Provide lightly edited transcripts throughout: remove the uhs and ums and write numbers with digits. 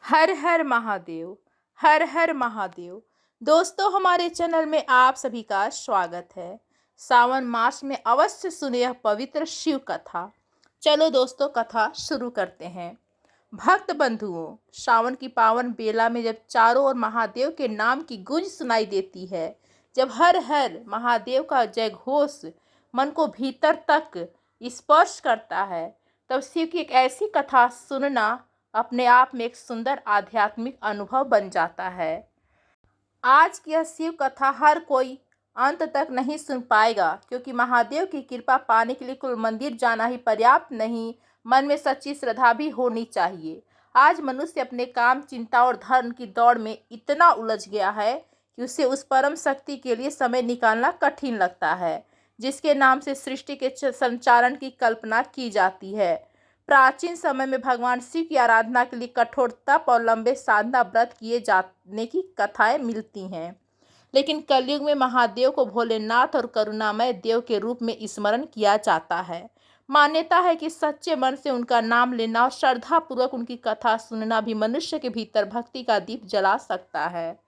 हर हर महादेव। हर हर महादेव। दोस्तों, हमारे चैनल में आप सभी का स्वागत है। सावन मास में अवश्य सुने यह पवित्र शिव कथा। चलो दोस्तों, कथा शुरू करते हैं। भक्त बंधुओं, सावन की पावन बेला में जब चारों ओर महादेव के नाम की गूंज सुनाई देती है, जब हर हर महादेव का जय घोष मन को भीतर तक स्पर्श करता है, तब शिव की एक ऐसी कथा सुनना अपने आप में एक सुंदर आध्यात्मिक अनुभव बन जाता है। आज की यह शिव कथा हर कोई अंत तक नहीं सुन पाएगा, क्योंकि महादेव की कृपा पाने के लिए कुल मंदिर जाना ही पर्याप्त नहीं, मन में सच्ची श्रद्धा भी होनी चाहिए। आज मनुष्य अपने काम, चिंता और धर्म की दौड़ में इतना उलझ गया है कि उसे उस परम शक्ति के लिए समय निकालना कठिन लगता है, जिसके नाम से सृष्टि के संचालन की कल्पना की जाती है। प्राचीन समय में भगवान शिव की आराधना के लिए कठोर तप और लंबे साधना व्रत किए जाने की कथाएं मिलती हैं, लेकिन कलयुग में महादेव को भोलेनाथ और करुणामय देव के रूप में स्मरण किया जाता है। मान्यता है कि सच्चे मन से उनका नाम लेना और श्रद्धा पूर्वक उनकी कथा सुनना भी मनुष्य के भीतर भक्ति का दीप जला सकता है।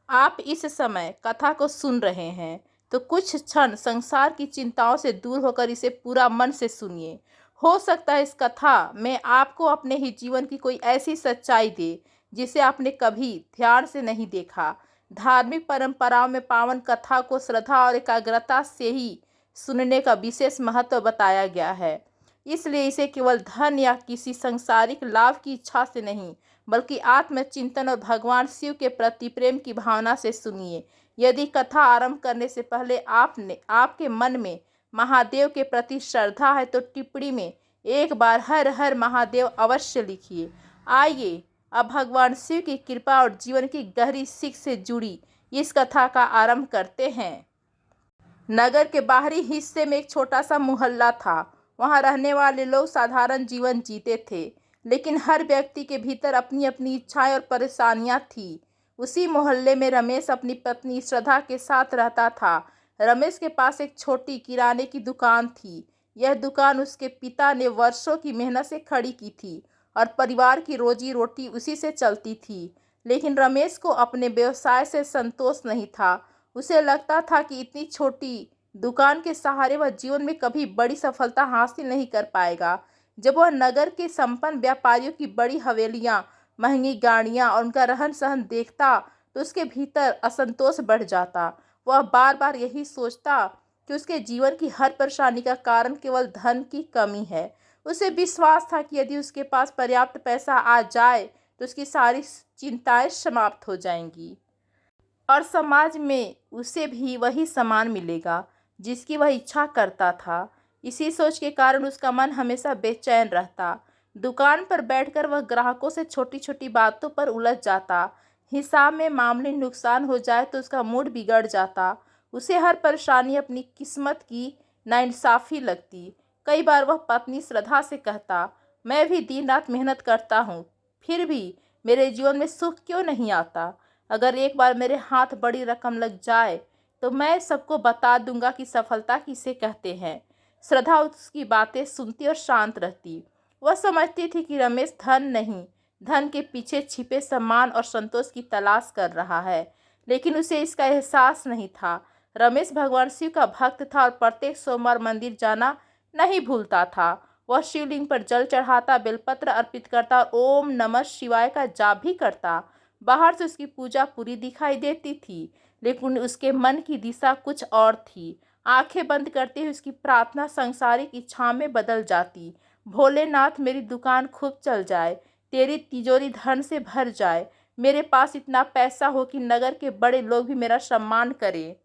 आप इस समय कथा को सुन रहे हैं तो कुछ क्षण संसार की चिंताओं से दूर होकर इसे पूरा मन से सुनिए। हो सकता है इस कथा में आपको अपने ही जीवन की कोई ऐसी सच्चाई दे जिसे आपने कभी ध्यान से नहीं देखा। धार्मिक परंपराओं में पावन कथा को श्रद्धा और एकाग्रता से ही सुनने का विशेष महत्व बताया गया है। इसलिए इसे केवल धन या किसी सांसारिक लाभ की इच्छा से नहीं, बल्कि आत्मचिंतन और भगवान शिव के प्रति प्रेम की भावना से सुनिए। यदि कथा आरंभ करने से पहले आपके मन में महादेव के प्रति श्रद्धा है तो टिप्पणी में एक बार हर हर महादेव अवश्य लिखिए। आइए अब भगवान शिव की कृपा और जीवन की गहरी सीख से जुड़ी इस कथा का आरंभ करते हैं। नगर के बाहरी हिस्से में एक छोटा सा मोहल्ला था। वहां रहने वाले लोग साधारण जीवन जीते थे, लेकिन हर व्यक्ति के भीतर अपनी अपनी इच्छाएं और परेशानियां थी। उसी मोहल्ले में रमेश अपनी पत्नी श्रद्धा के साथ रहता था। रमेश के पास एक छोटी किराने की दुकान थी। यह दुकान उसके पिता ने वर्षों की मेहनत से खड़ी की थी और परिवार की रोजी रोटी उसी से चलती थी। लेकिन रमेश को अपने व्यवसाय से संतोष नहीं था। उसे लगता था कि इतनी छोटी दुकान के सहारे वह जीवन में कभी बड़ी सफलता हासिल नहीं कर पाएगा। जब वह नगर के संपन्न व्यापारियों की बड़ी हवेलियां, महंगी गाड़ियां और उनका रहन सहन देखता तो उसके भीतर असंतोष बढ़ जाता। वह बार बार यही सोचता कि उसके जीवन की हर परेशानी का कारण केवल धन की कमी है। उसे विश्वास था कि यदि उसके पास पर्याप्त पैसा आ जाए तो उसकी सारी चिंताएं समाप्त हो जाएंगी और समाज में उसे भी वही सम्मान मिलेगा जिसकी वह इच्छा करता था। इसी सोच के कारण उसका मन हमेशा बेचैन रहता। दुकान पर बैठकर वह ग्राहकों से छोटी छोटी बातों पर उलझ जाता। हिसाब में मामूली नुकसान हो जाए तो उसका मूड बिगड़ जाता। उसे हर परेशानी अपनी किस्मत की नाइंसाफ़ी लगती। कई बार वह पत्नी श्रद्धा से कहता, मैं भी दिन रात मेहनत करता हूँ, फिर भी मेरे जीवन में सुख क्यों नहीं आता। अगर एक बार मेरे हाथ बड़ी रकम लग जाए तो मैं सबको बता दूंगा कि सफलता किसे कहते हैं। श्रद्धा उसकी बातें सुनती और शांत रहती। वह समझती थी कि रमेश धन नहीं, धन के पीछे छिपे सम्मान और संतोष की तलाश कर रहा है, लेकिन उसे इसका एहसास नहीं था। रमेश भगवान शिव का भक्त था और प्रत्येक सोमवार मंदिर जाना नहीं भूलता था। वह शिवलिंग पर जल चढ़ाता, बेलपत्र अर्पित करता और ओम नमः शिवाय का जाप भी करता। बाहर से उसकी पूजा पूरी दिखाई देती थी, लेकिन उसके मन की दिशा कुछ और थी। आंखें बंद करते हुए उसकी प्रार्थना सांसारिक इच्छा में बदल जाती। भोलेनाथ, मेरी दुकान खूब चल जाए, तेरी तिजोरी धन से भर जाए, मेरे पास इतना पैसा हो कि नगर के बड़े लोग भी मेरा सम्मान करें।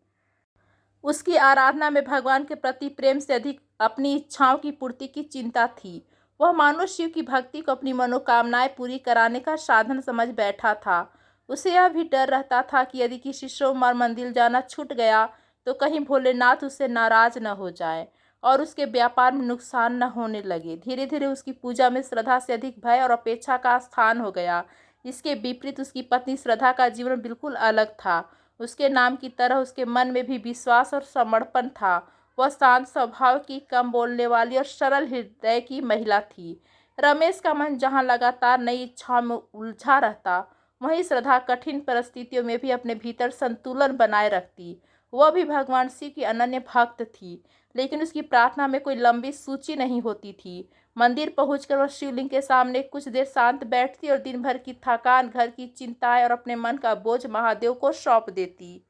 उसकी आराधना में भगवान के प्रति प्रेम से अधिक अपनी इच्छाओं की पूर्ति की चिंता थी। वह मानो शिव की भक्ति को अपनी मनोकामनाएं पूरी कराने का साधन समझ बैठा था। उसे यह भी डर रहता था कि यदि किसी सोमवार मंदिर जाना छूट गया तो कहीं भोलेनाथ उससे नाराज न हो जाए और उसके व्यापार में नुकसान न होने लगे। धीरे धीरे उसकी पूजा में श्रद्धा से अधिक भय और अपेक्षा का स्थान हो गया। इसके विपरीत उसकी पत्नी श्रद्धा का जीवन बिल्कुल अलग था। उसके नाम की तरह उसके मन में भी विश्वास और समर्पण था। वह शांत स्वभाव की, कम बोलने वाली और सरल हृदय की महिला थी। रमेश का मन जहाँ लगातार नई इच्छाओं में उलझा रहता, वहीं श्रद्धा कठिन परिस्थितियों में भी अपने भीतर संतुलन बनाए रखती। वह भी भगवान शिव की अनन्य भक्त थी, लेकिन उसकी प्रार्थना में कोई लंबी सूची नहीं होती थी। मंदिर पहुंचकर वह शिवलिंग के सामने कुछ देर शांत बैठती और दिन भर की थकान, घर की चिंताएं और अपने मन का बोझ महादेव को सौंप देती।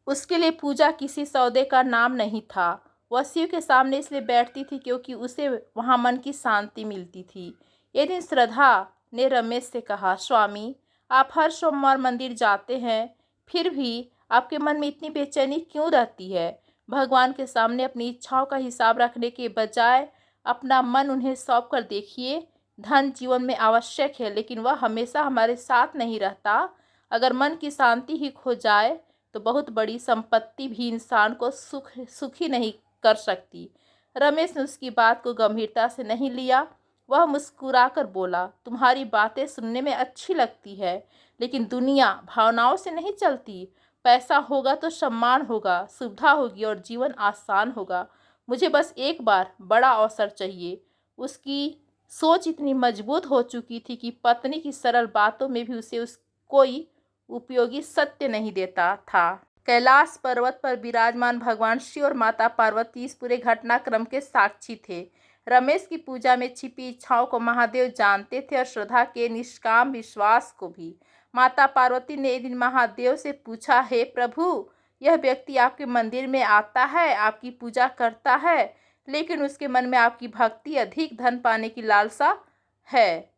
उसके लिए पूजा किसी सौदे का नाम नहीं था। वह शिव के सामने इसलिए बैठती थी क्योंकि उसे वहाँ मन की शांति मिलती थी। एक दिन श्रद्धा ने रमेश से कहा, स्वामी, आप हर सोमवार मंदिर जाते हैं, फिर भी आपके मन में इतनी बेचैनी क्यों रहती है? भगवान के सामने अपनी इच्छाओं का हिसाब रखने के बजाय अपना मन उन्हें सौंप कर देखिए। धन जीवन में आवश्यक है, लेकिन वह हमेशा हमारे साथ नहीं रहता। अगर मन की शांति ही खो जाए तो बहुत बड़ी संपत्ति भी इंसान को सुखी नहीं कर सकती। रमेश ने उसकी बात को गंभीरता से नहीं लिया। वह मुस्कुराकर बोला, तुम्हारी बातें सुनने में अच्छी लगती है, लेकिन दुनिया भावनाओं से नहीं चलती। पैसा होगा तो सम्मान होगा, सुविधा होगी और जीवन आसान होगा। मुझे बस एक बार बड़ा अवसर चाहिए। उसकी सोच इतनी मजबूत हो चुकी थी कि पत्नी की सरल बातों में भी उसे कोई उपयोगी सत्य नहीं देता था। कैलाश पर्वत पर विराजमान भगवान शिव और माता पार्वती इस पूरे घटनाक्रम के साक्षी थे। रमेश की पूजा में छिपी इच्छाओं को महादेव जानते थे और श्रद्धा के निष्काम विश्वास को भी। माता पार्वती ने एक दिन महादेव से पूछा, हे प्रभु, यह व्यक्ति आपके मंदिर में आता है, आपकी पूजा करता है, लेकिन उसके मन में आपकी भक्ति अधिक धन पाने की लालसा है।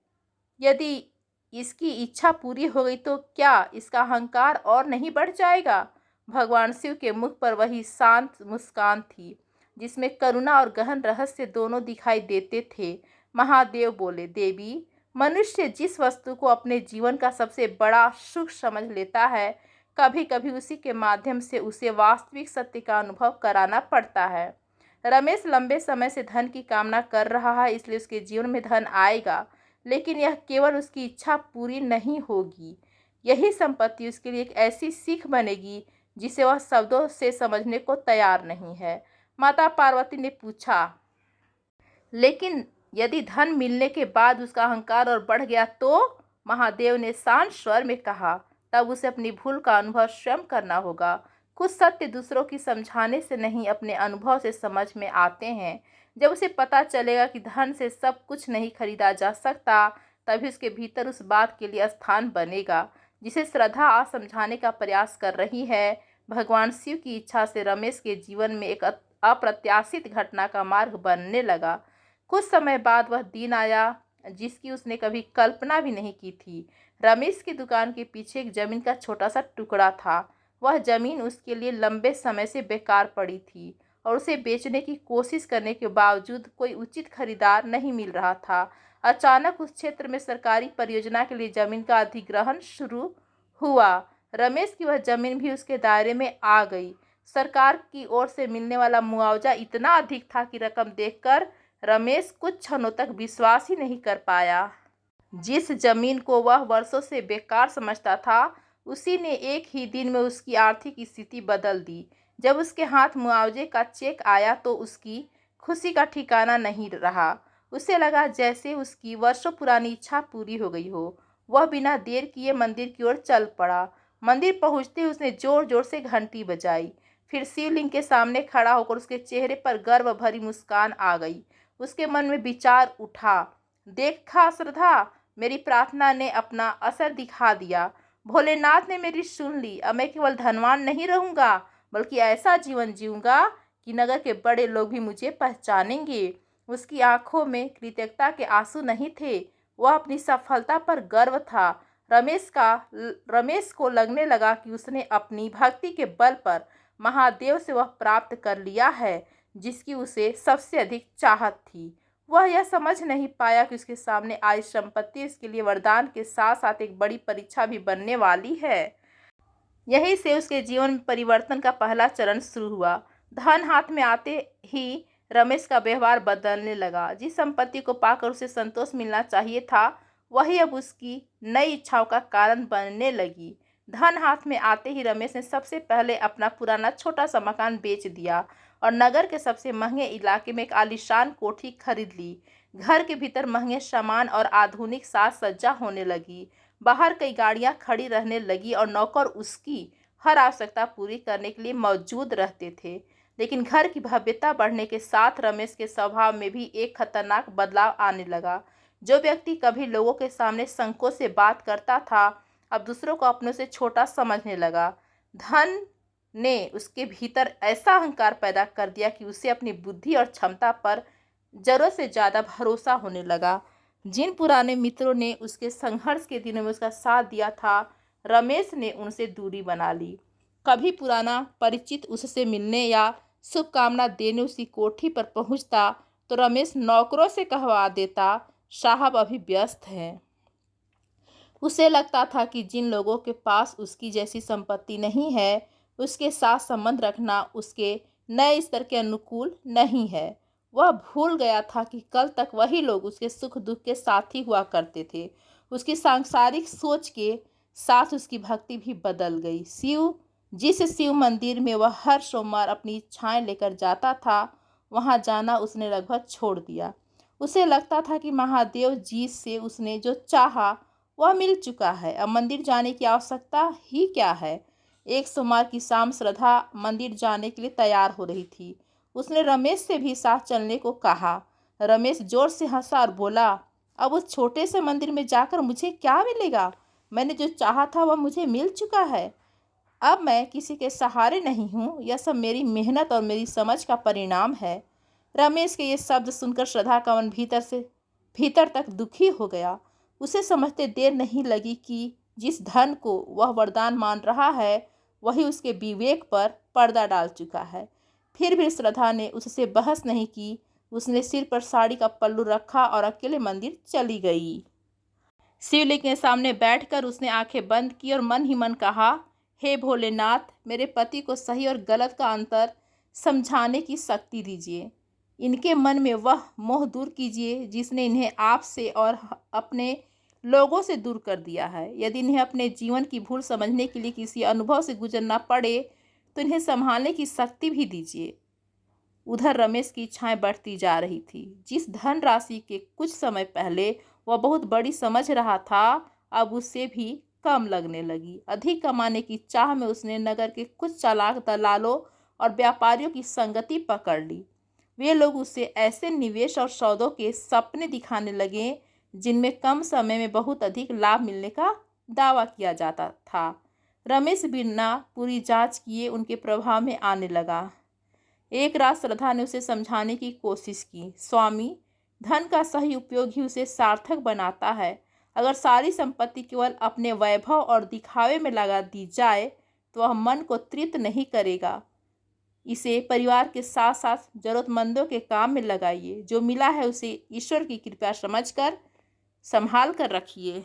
यदि इसकी इच्छा पूरी हो गई तो क्या इसका अहंकार और नहीं बढ़ जाएगा? भगवान शिव के मुख पर वही शांत मुस्कान थी, जिसमें करुणा और गहन रहस्य दोनों दिखाई देते थे। महादेव बोले, देवी, मनुष्य जिस वस्तु को अपने जीवन का सबसे बड़ा सुख समझ लेता है, कभी कभी उसी के माध्यम से उसे वास्तविक सत्य का अनुभव कराना पड़ता है। रमेश लंबे समय से धन की कामना कर रहा है, इसलिए उसके जीवन में धन आएगा, लेकिन यह केवल उसकी इच्छा पूरी नहीं होगी। यही संपत्ति उसके लिए एक ऐसी सीख बनेगी जिसे वह शब्दों से समझने को तैयार नहीं है। माता पार्वती ने पूछा, लेकिन यदि धन मिलने के बाद उसका अहंकार और बढ़ गया तो? महादेव ने शांत स्वर में कहा, तब उसे अपनी भूल का अनुभव स्वयं करना होगा। कुछ सत्य दूसरों की समझाने से नहीं, अपने अनुभव से समझ में आते हैं। जब उसे पता चलेगा कि धन से सब कुछ नहीं खरीदा जा सकता, तभी उसके भीतर उस बात के लिए स्थान बनेगा जिसे श्रद्धा आज समझाने का प्रयास कर रही है। भगवान शिव की इच्छा से रमेश के जीवन में एक अप्रत्याशित घटना का मार्ग बनने लगा। कुछ समय बाद वह दिन आया जिसकी उसने कभी कल्पना भी नहीं की थी। रमेश की दुकान के पीछे एक जमीन का छोटा सा टुकड़ा था। वह जमीन उसके लिए लंबे समय से बेकार पड़ी थी और उसे बेचने की कोशिश करने के बावजूद कोई उचित खरीदार नहीं मिल रहा था। अचानक उस क्षेत्र में सरकारी परियोजना के लिए जमीन का अधिग्रहण शुरू हुआ। रमेश की वह जमीन भी उसके दायरे में आ गई। सरकार की ओर से मिलने वाला मुआवजा इतना अधिक था कि रकम देखकर रमेश कुछ क्षणों तक विश्वास ही नहीं कर पाया। जिस जमीन को वह वर्षों से बेकार समझता था, उसी ने एक ही दिन में उसकी आर्थिक स्थिति बदल दी। जब उसके हाथ मुआवजे का चेक आया तो उसकी खुशी का ठिकाना नहीं रहा। उसे लगा जैसे उसकी वर्षों पुरानी इच्छा पूरी हो गई हो। वह बिना देर किए मंदिर की ओर चल पड़ा। मंदिर पहुंचते ही उसने जोर जोर से घंटी बजाई। फिर शिवलिंग के सामने खड़ा होकर उसके चेहरे पर गर्व भरी मुस्कान आ गई। उसके मन में विचार उठा, देखा श्रद्धा, मेरी प्रार्थना ने अपना असर दिखा दिया। भोलेनाथ ने मेरी सुन ली। अब मैं केवल धनवान नहीं रहूंगा, बल्कि ऐसा जीवन जीऊंगा कि नगर के बड़े लोग भी मुझे पहचानेंगे। उसकी आंखों में कृतज्ञता के आंसू नहीं थे, वह अपनी सफलता पर गर्व था। रमेश को लगने लगा कि उसने अपनी भक्ति के बल पर महादेव से वह प्राप्त कर लिया है जिसकी उसे सबसे अधिक चाहत थी। वह यह समझ नहीं पाया कि उसके सामने आई संपत्ति उसके लिए वरदान के साथ साथ एक बड़ी परीक्षा भी बनने वाली है। यहीं से उसके जीवन में परिवर्तन का पहला चरण शुरू हुआ। धन हाथ में आते ही रमेश का व्यवहार बदलने लगा। जिस संपत्ति को पाकर उसे संतोष मिलना चाहिए था, वही अब उसकी नई इच्छाओं का कारण बनने लगी। धन हाथ में आते ही रमेश ने सबसे पहले अपना पुराना छोटा सा मकान बेच दिया और नगर के सबसे महंगे इलाके में एक आलीशान कोठी खरीद ली। घर के भीतर महंगे सामान और आधुनिक साज सज्जा होने लगी। बाहर कई गाड़ियां खड़ी रहने लगी और नौकर उसकी हर आवश्यकता पूरी करने के लिए मौजूद रहते थे। लेकिन घर की भव्यता बढ़ने के साथ रमेश के स्वभाव में भी एक खतरनाक बदलाव आने लगा। जो व्यक्ति कभी लोगों के सामने संकोच से बात करता था, अब दूसरों को अपनों से छोटा समझने लगा। धन ने उसके भीतर ऐसा अहंकार पैदा कर दिया कि उसे अपनी बुद्धि और क्षमता पर जरूरत से ज़्यादा भरोसा होने लगा। जिन पुराने मित्रों ने उसके संघर्ष के दिनों में उसका साथ दिया था, रमेश ने उनसे दूरी बना ली। कभी पुराना परिचित उससे मिलने या शुभकामना देने उसकी कोठी पर पहुंचता तो रमेश नौकरों से कहवा देता, साहब अभी व्यस्त हैं। उसे लगता था कि जिन लोगों के पास उसकी जैसी संपत्ति नहीं है, उसके साथ संबंध रखना उसके नए स्तर के अनुकूल नहीं है। वह भूल गया था कि कल तक वही लोग उसके सुख दुख के साथी हुआ करते थे। उसकी सांसारिक सोच के साथ उसकी भक्ति भी बदल गई। जिस शिव मंदिर में वह हर सोमवार अपनी इच्छाएं लेकर जाता था, वहां जाना उसने लगभग छोड़ दिया। उसे लगता था कि महादेव जी से उसने जो चाहा वह मिल चुका है, अब मंदिर जाने की आवश्यकता ही क्या है। एक सोमवार की शाम श्रद्धा मंदिर जाने के लिए तैयार हो रही थी। उसने रमेश से भी साथ चलने को कहा। रमेश जोर से हंसा और बोला, अब उस छोटे से मंदिर में जाकर मुझे क्या मिलेगा? मैंने जो चाहा था वह मुझे मिल चुका है। अब मैं किसी के सहारे नहीं हूँ, यह सब मेरी मेहनत और मेरी समझ का परिणाम है। रमेश के ये शब्द सुनकर श्रद्धा का मन भीतर तक दुखी हो गया। उसे समझते देर नहीं लगी कि जिस धन को वह वरदान मान रहा है, वही उसके विवेक पर पर्दा डाल चुका है। फिर भी श्रद्धा ने उससे बहस नहीं की। उसने सिर पर साड़ी का पल्लू रखा और अकेले मंदिर चली गई। शिवलिंग के सामने बैठकर उसने आंखें बंद की और मन ही मन कहा, हे भोलेनाथ, मेरे पति को सही और गलत का अंतर समझाने की शक्ति दीजिए। इनके मन में वह मोह दूर कीजिए जिसने इन्हें आपसे और अपने लोगों से दूर कर दिया है। यदि इन्हें अपने जीवन की भूल समझने के लिए किसी अनुभव से गुजरना पड़े तो इन्हें संभालने की शक्ति भी दीजिए। उधर रमेश की इच्छाएं बढ़ती जा रही थी। जिस धन राशि के कुछ समय पहले वह बहुत बड़ी समझ रहा था, अब उससे भी कम लगने लगी। अधिक कमाने की चाह में उसने नगर के कुछ चालाक दलालों और व्यापारियों की संगति पकड़ ली। वे लोग उसे ऐसे निवेश और सौदों के सपने दिखाने लगे जिनमें कम समय में बहुत अधिक लाभ मिलने का दावा किया जाता था। रमेश बिना पूरी जांच किए उनके प्रभाव में आने लगा। एक रात श्रद्धा ने उसे समझाने की कोशिश की, स्वामी, धन का सही उपयोग ही उसे सार्थक बनाता है। अगर सारी संपत्ति केवल अपने वैभव और दिखावे में लगा दी जाए तो वह मन को तृप्त नहीं करेगा। इसे परिवार के साथ साथ जरूरतमंदों के काम में लगाइए। जो मिला है उसे ईश्वर की कृपा समझकर संभाल कर रखिए।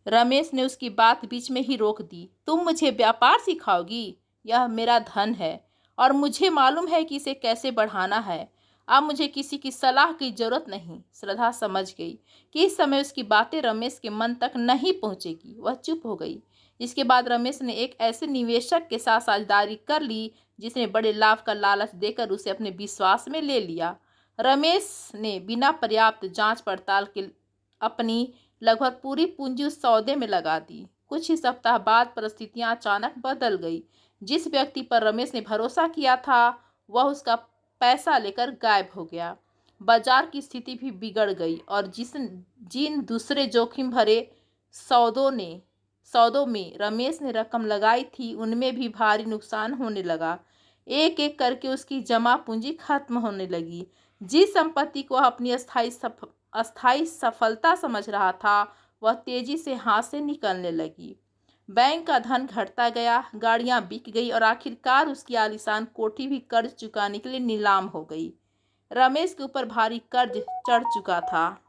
रमेश ने उसकी बात बीच में ही रोक दी। तुम मुझे व्यापार सिखाओगी? यह मेरा धन है और मुझे मालूम है कि इसे कैसे बढ़ाना है। अब मुझे किसी की सलाह की जरूरत नहीं। श्रद्धा समझ गई कि इस समय उसकी बातें रमेश के मन तक नहीं पहुंचेगी। वह चुप हो गई। इसके बाद रमेश ने एक ऐसे निवेशक के साथ साझेदारी कर ली जिसने बड़े लाभ का लालच देकर उसे अपने विश्वास में ले लिया। रमेश ने बिना पर्याप्त जांच पड़ताल के अपनी लगभग पूरी पूंजी उस सौदे में लगा दी। कुछ ही सप्ताह बाद परिस्थितियां अचानक बदल गई। जिस व्यक्ति पर रमेश ने भरोसा किया था, वह उसका पैसा लेकर गायब हो गया। बाजार की स्थिति भी बिगड़ गई और जिन दूसरे जोखिम भरे सौदों में रमेश ने रकम लगाई थी, उनमें भी भारी नुकसान होने लगा। एक एक करके उसकी जमा पूंजी खत्म होने लगी। जिस संपत्ति को अपनी अस्थायी सफलता समझ रहा था, वह तेजी से हाथ से निकलने लगी। बैंक का धन घटता गया, गाड़ियां बिक गई और आखिरकार उसकी आलीशान कोठी भी कर्ज चुकाने के लिए नीलाम हो गई। रमेश के ऊपर भारी कर्ज चढ़ चुका था।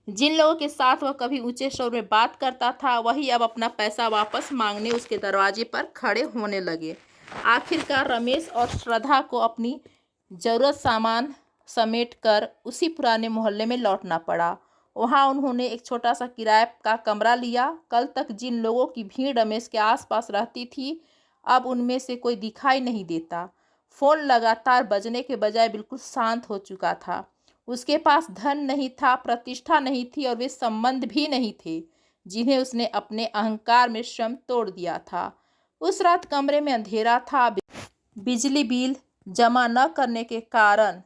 जिन लोगों के साथ वह कभी ऊंचे स्वर में बात करता था, वही अब अपना पैसा वापस मांगने उसके दरवाजे पर खड़े होने लगे। आखिरकार रमेश और श्रद्धा को अपनी जरूरत सामान समेट कर उसी पुराने मोहल्ले में लौटना पड़ा। वहां उन्होंने एक छोटा सा किराए का कमरा लिया। कल तक जिन लोगों की भीड़ रमेश के आसपास रहती थी, अब उनमें से कोई दिखाई नहीं देता। फोन लगातार बजने के बजाय बिल्कुल शांत हो चुका था। उसके पास धन नहीं था, प्रतिष्ठा नहीं थी और वे संबंध भी नहीं थे जिन्हें उसने अपने अहंकार में स्वयं तोड़ दिया था। उस रात कमरे में अंधेरा था। बिजली बिल जमा न करने के कारण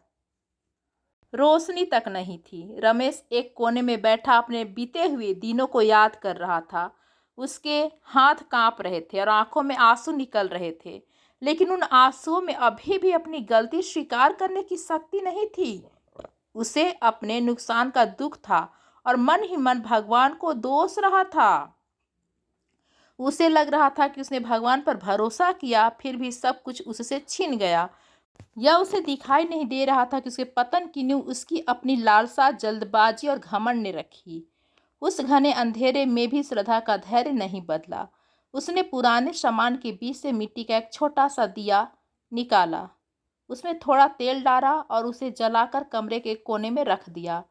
रोशनी तक नहीं थी। रमेश एक कोने में बैठा अपने बीते हुए दिनों को याद कर रहा था। उसके हाथ कांप रहे थे और आंखों में आंसू निकल रहे थे, लेकिन उन आंसुओं में अभी भी अपनी गलती स्वीकार करने की शक्ति नहीं थी। उसे अपने नुकसान का दुख था और मन ही मन भगवान को दोष रहा था। उसे लग रहा था कि उसने भगवान पर भरोसा किया, फिर भी सब कुछ उससे छिन गया। यह उसे दिखाई नहीं दे रहा था कि उसके पतन की नींव उसकी अपनी लालसा, जल्दबाजी और घमंड ने रखी। उस घने अंधेरे में भी श्रद्धा का धैर्य नहीं बदला। उसने पुराने सामान के बीच से मिट्टी का एक छोटा सा दिया निकाला, उसमें थोड़ा तेल डाला और उसे जलाकर कमरे के कोने में रख दिया।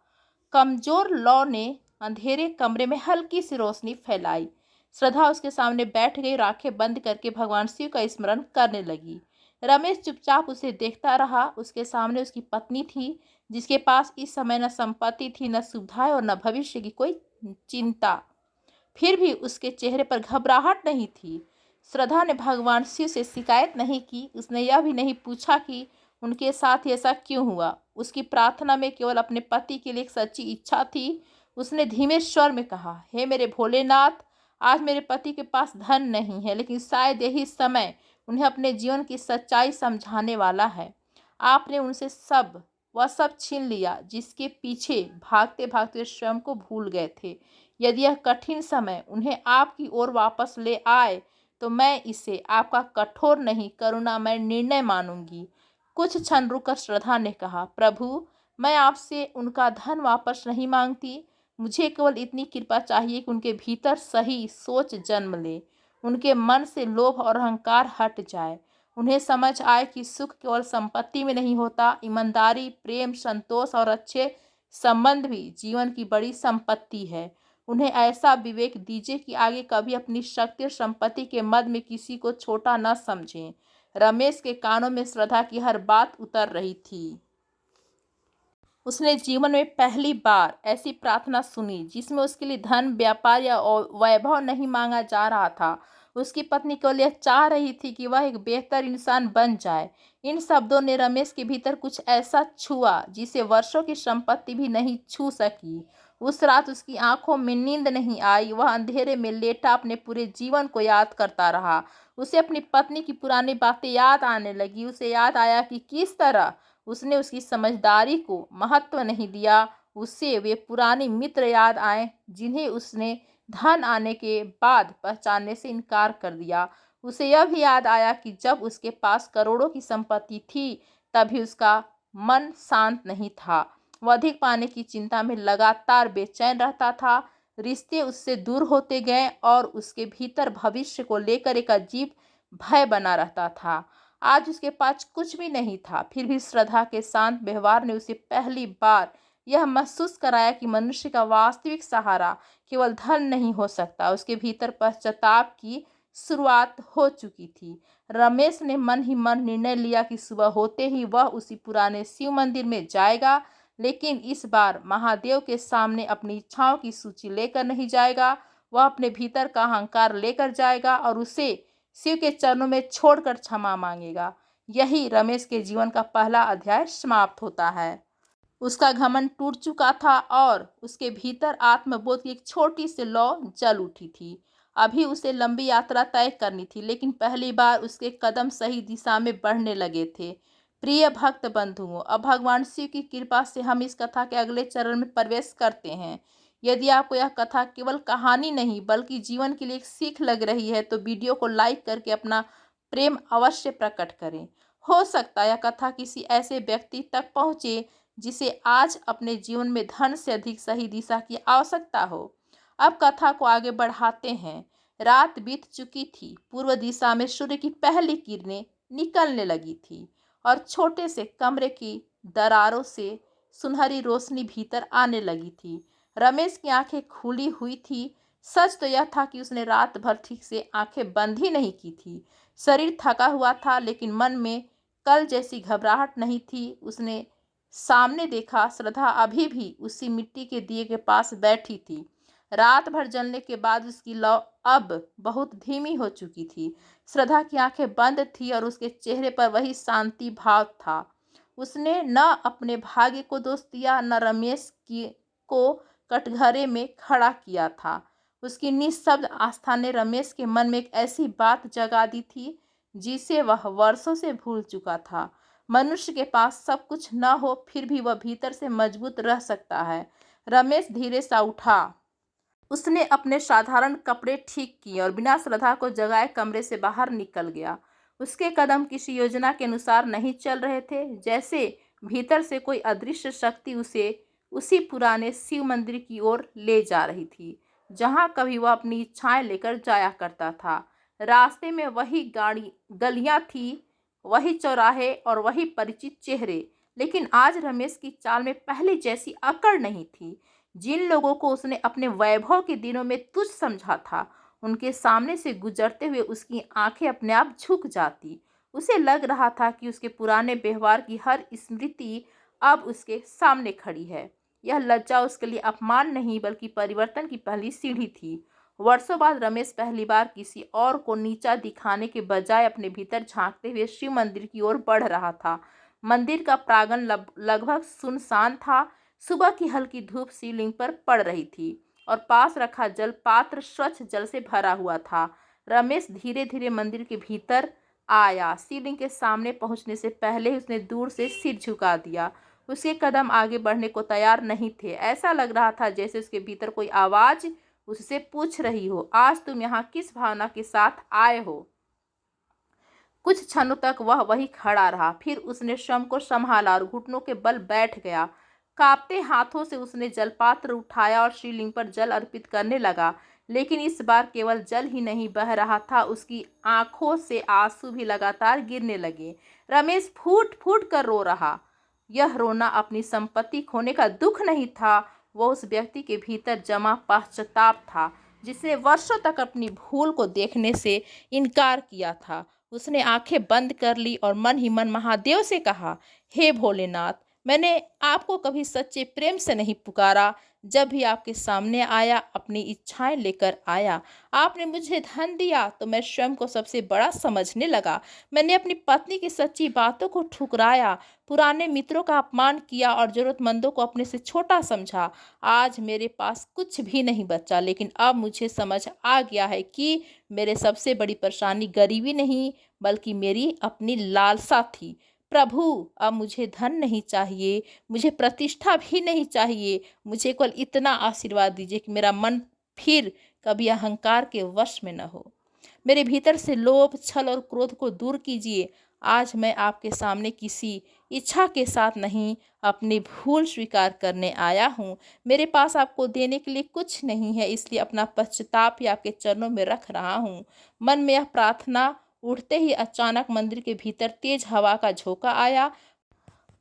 कमजोर लौ ने अंधेरे कमरे में हल्की सी रोशनी फैलाई। श्रद्धा उसके सामने बैठ गई और आंखें बंद करके भगवान शिव का स्मरण करने लगी। रमेश चुपचाप उसे देखता रहा। उसके सामने उसकी पत्नी थी, जिसके पास इस समय न संपत्ति थी, न सुविधाएं और न भविष्य की कोई चिंता। फिर भी उसके चेहरे पर घबराहट नहीं थी। श्रद्धा ने भगवान शिव से शिकायत नहीं की। उसने यह भी नहीं पूछा कि उनके साथ ऐसा क्यों हुआ। उसकी प्रार्थना में केवल अपने पति के लिए एक सच्ची इच्छा थी। उसने धीमे स्वर में कहा, हे मेरे भोलेनाथ, आज मेरे पति के पास धन नहीं है, लेकिन शायद यही समय उन्हें अपने जीवन की सच्चाई समझाने वाला है। आपने उनसे वह सब छीन लिया जिसके पीछे भागते भागते स्वयं को भूल गए थे। यदि यह कठिन समय उन्हें आपकी ओर वापस ले आए, तो मैं इसे आपका कठोर नहीं, करुणामय निर्णय मानूंगी। कुछ क्षण रुककर श्रद्धा ने कहा, प्रभु, मैं आपसे उनका धन वापस नहीं मांगती। मुझे केवल इतनी कृपा चाहिए कि उनके भीतर सही सोच जन्म ले, उनके मन से लोभ और अहंकार हट जाए। उन्हें समझ आए कि सुख केवल संपत्ति में नहीं होता, ईमानदारी, प्रेम, संतोष और अच्छे संबंध भी जीवन की बड़ी संपत्ति है। उन्हें ऐसा विवेक दीजिए कि आगे कभी अपनी शक्ति और संपत्ति के मद में किसी को छोटा न समझें। रमेश के कानों में श्रद्धा की हर बात उतर रही थी। उसने जीवन में पहली बार ऐसी प्रार्थना सुनी जिसमें उसके लिए धन, व्यापार या वैभव नहीं मांगा जा रहा था। उसकी पत्नी केवल यह चाह रही थी कि वह एक बेहतर इंसान बन जाए। इन शब्दों ने रमेश के भीतर कुछ ऐसा छुआ जिसे वर्षों की संपत्ति भी नहीं छू सकी। उस रात उसकी आंखों में नींद नहीं आई। वह अंधेरे में लेटा अपने पूरे जीवन को याद करता रहा। उसे अपनी पत्नी की पुरानी बातें याद आने लगी। उसे याद आया कि किस तरह उसने उसकी समझदारी को महत्व नहीं दिया। उसे वे पुराने मित्र याद आए जिन्हें उसने धन आने के बाद पहचानने से इनकार कर दिया। उसे यह भी याद आया कि जब उसके पास करोड़ों की संपत्ति थी, तभी उसका मन शांत नहीं था। वह अधिक पाने की चिंता में लगातार बेचैन रहता था। रिश्ते उससे दूर होते गए और उसके भीतर भविष्य को लेकर एक अजीब भय बना रहता था। आज उसके पास कुछ भी नहीं था, फिर भी श्रद्धा के शांत व्यवहार ने उसे पहली बार यह महसूस कराया कि मनुष्य का वास्तविक सहारा केवल धन नहीं हो सकता। उसके भीतर पश्चाताप की शुरुआत हो चुकी थी। रमेश ने मन ही मन निर्णय लिया कि सुबह होते ही वह उसी पुराने शिव मंदिर में जाएगा, लेकिन इस बार महादेव के सामने अपनी इच्छाओं की सूची लेकर नहीं जाएगा। वह अपने भीतर का अहंकार लेकर जाएगा और उसे शिव के चरणों में छोड़कर क्षमा मांगेगा। यही रमेश के जीवन का पहला अध्याय समाप्त होता है। उसका घमंड टूट चुका था और उसके भीतर आत्मबोध की एक छोटी सी लौ जल उठी थी। अभी उसे लंबी यात्रा तय करनी थी, लेकिन पहली बार उसके कदम सही दिशा में बढ़ने लगे थे। प्रिय भक्त बंधुओं, अब भगवान शिव की कृपा से हम इस कथा के अगले चरण में प्रवेश करते हैं। यदि आपको यह कथा केवल कहानी नहीं बल्कि जीवन के लिए एक सीख लग रही है, तो वीडियो को लाइक करके अपना प्रेम अवश्य प्रकट करें। हो सकता है यह कथा किसी ऐसे व्यक्ति तक पहुँचे जिसे आज अपने जीवन में धन से अधिक सही दिशा की आवश्यकता हो। अब कथा को आगे बढ़ाते हैं। रात बीत चुकी थी। पूर्व दिशा में सूर्य की पहली किरणें निकलने लगी थी और छोटे से कमरे की दरारों से सुनहरी रोशनी भीतर आने लगी थी। रमेश की आंखें खुली हुई थी। सच तो यह था कि उसने रात भर ठीक से आंखें बंद ही नहीं की थी। शरीर थका हुआ था, लेकिन मन में कल जैसी घबराहट नहीं थी। उसने सामने देखा, श्रद्धा अभी भी उसी मिट्टी के दिए के पास बैठी थी। रात भर जलने के बाद उसकी लौ अब बहुत धीमी हो चुकी थी। श्रद्धा की आंखें बंद थी और उसके चेहरे पर वही शांति भाव था। उसने न अपने भाग्य को दोष दिया, न रमेश की को कटघरे में खड़ा किया था। उसकी निःशब्द आस्था ने रमेश के मन में एक ऐसी बात जगा दी थी जिसे वह वर्षों से भूल चुका था। मनुष्य के पास सब कुछ न हो फिर भी वह भीतर से मजबूत रह सकता है। रमेश धीरे सा उठा। उसने अपने साधारण कपड़े ठीक किए और बिना श्रद्धा को जगाए कमरे से बाहर निकल गया। उसके कदम किसी योजना के अनुसार नहीं चल रहे थे, जैसे भीतर से कोई अदृश्य शक्ति उसे उसी पुराने शिव मंदिर की ओर ले जा रही थी, जहां कभी वह अपनी इच्छाएं लेकर जाया करता था। रास्ते में वही गाड़ी गलियां थी, वही चौराहे और वही परिचित चेहरे, लेकिन आज रमेश की चाल में पहले जैसी अकड़ नहीं थी। जिन लोगों को उसने अपने वैभव के दिनों में तुच्छ समझा था, उनके सामने से गुजरते हुए उसकी आंखें अपने आप झुक जाती। उसे लग रहा था कि उसके पुराने व्यवहार की हर स्मृति अब उसके सामने खड़ी है। यह लज्जा उसके लिए अपमान नहीं बल्कि परिवर्तन की पहली सीढ़ी थी। वर्षों बाद रमेश पहली बार किसी और को नीचा दिखाने के बजाय अपने भीतर झांकते हुए शिव मंदिर की ओर बढ़ रहा था। मंदिर का प्रांगण लगभग सुनसान था। सुबह की हल्की धूप शिवलिंग पर पड़ रही थी और पास रखा जल पात्र स्वच्छ जल से भरा हुआ था। रमेश धीरे धीरे मंदिर के भीतर आया। शिवलिंग के सामने पहुंचने से पहले ही उसने दूर से सिर झुका दिया। उसके कदम आगे बढ़ने को तैयार नहीं थे। ऐसा लग रहा था जैसे उसके भीतर कोई आवाज उससे पूछ रही हो, आज तुम यहाँ किस भावना के साथ आए हो। कुछ क्षणों तक वह वहीं खड़ा रहा, फिर उसने स्वयं को संभाला और घुटनों के बल बैठ गया। कांपते हाथों से उसने जलपात्र उठाया और शिवलिंग पर जल अर्पित करने लगा, लेकिन इस बार केवल जल ही नहीं बह रहा था, उसकी आंखों से आंसू भी लगातार गिरने लगे। रमेश फूट फूट कर रो रहा। यह रोना अपनी संपत्ति खोने का दुख नहीं था, वह उस व्यक्ति के भीतर जमा पश्चाताप था जिसने वर्षों तक अपनी भूल को देखने से इनकार किया था। उसने आंखें बंद कर ली और मन ही मन महादेव से कहा, हे भोलेनाथ, मैंने आपको कभी सच्चे प्रेम से नहीं पुकारा। जब भी आपके सामने आया अपनी इच्छाएं लेकर आया। आपने मुझे धन दिया तो मैं स्वयं को सबसे बड़ा समझने लगा। मैंने अपनी पत्नी की सच्ची बातों को ठुकराया, पुराने मित्रों का अपमान किया और जरूरतमंदों को अपने से छोटा समझा। आज मेरे पास कुछ भी नहीं बचा, लेकिन अब मुझे समझ आ गया है कि मेरे सबसे बड़ी परेशानी गरीबी नहीं बल्कि मेरी अपनी लालसा थी। प्रभु, अब मुझे धन नहीं चाहिए, मुझे प्रतिष्ठा भी नहीं चाहिए, मुझे केवल इतना आशीर्वाद दीजिए कि मेरा मन फिर कभी अहंकार के वश में न हो। मेरे भीतर से लोभ, छल और क्रोध को दूर कीजिए। आज मैं आपके सामने किसी इच्छा के साथ नहीं, अपनी भूल स्वीकार करने आया हूँ। मेरे पास आपको देने के लिए कुछ नहीं है, इसलिए अपना पश्चाताप ही आपके चरणों में रख रहा हूँ। मन में यह प्रार्थना उठते ही अचानक मंदिर के भीतर तेज हवा का झोंका आया।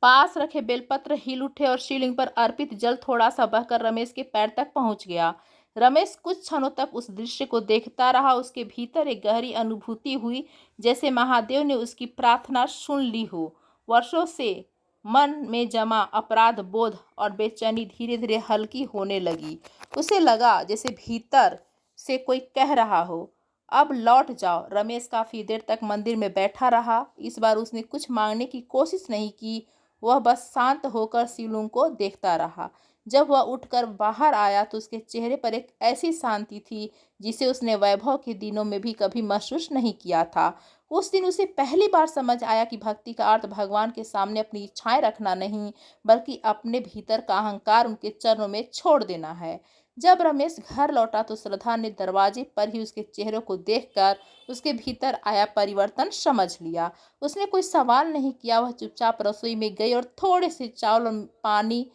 पास रखे बेलपत्र हिल उठे और शिवलिंग पर अर्पित जल थोड़ा सा बहकर रमेश के पैर तक पहुंच गया। रमेश कुछ क्षणों तक उस दृश्य को देखता रहा। उसके भीतर एक गहरी अनुभूति हुई, जैसे महादेव ने उसकी प्रार्थना सुन ली हो। वर्षों से मन में जमा अपराध बोध और बेचैनी धीरे धीरे हल्की होने लगी। उसे लगा जैसे भीतर से कोई कह रहा हो, अब लौट जाओ। रमेश काफी देर तक मंदिर में बैठा रहा। इस बार उसने कुछ मांगने की कोशिश नहीं की, वह बस शांत होकर शिवलिंग को देखता रहा। जब वह उठकर बाहर आया तो उसके चेहरे पर एक ऐसी शांति थी जिसे उसने वैभव के दिनों में भी कभी महसूस नहीं किया था। उस दिन उसे पहली बार समझ आया कि भक्ति का अर्थ भगवान के सामने अपनी इच्छाएं रखना नहीं बल्कि अपने भीतर का अहंकार उनके चरणों में छोड़ देना है। जब रमेश घर लौटा तो श्रद्धा ने दरवाजे पर ही उसके चेहरे को देखकर उसके भीतर आया परिवर्तन समझ लिया। उसने कोई सवाल नहीं किया, वह चुपचाप रसोई में गई और थोड़े से चावल और पानी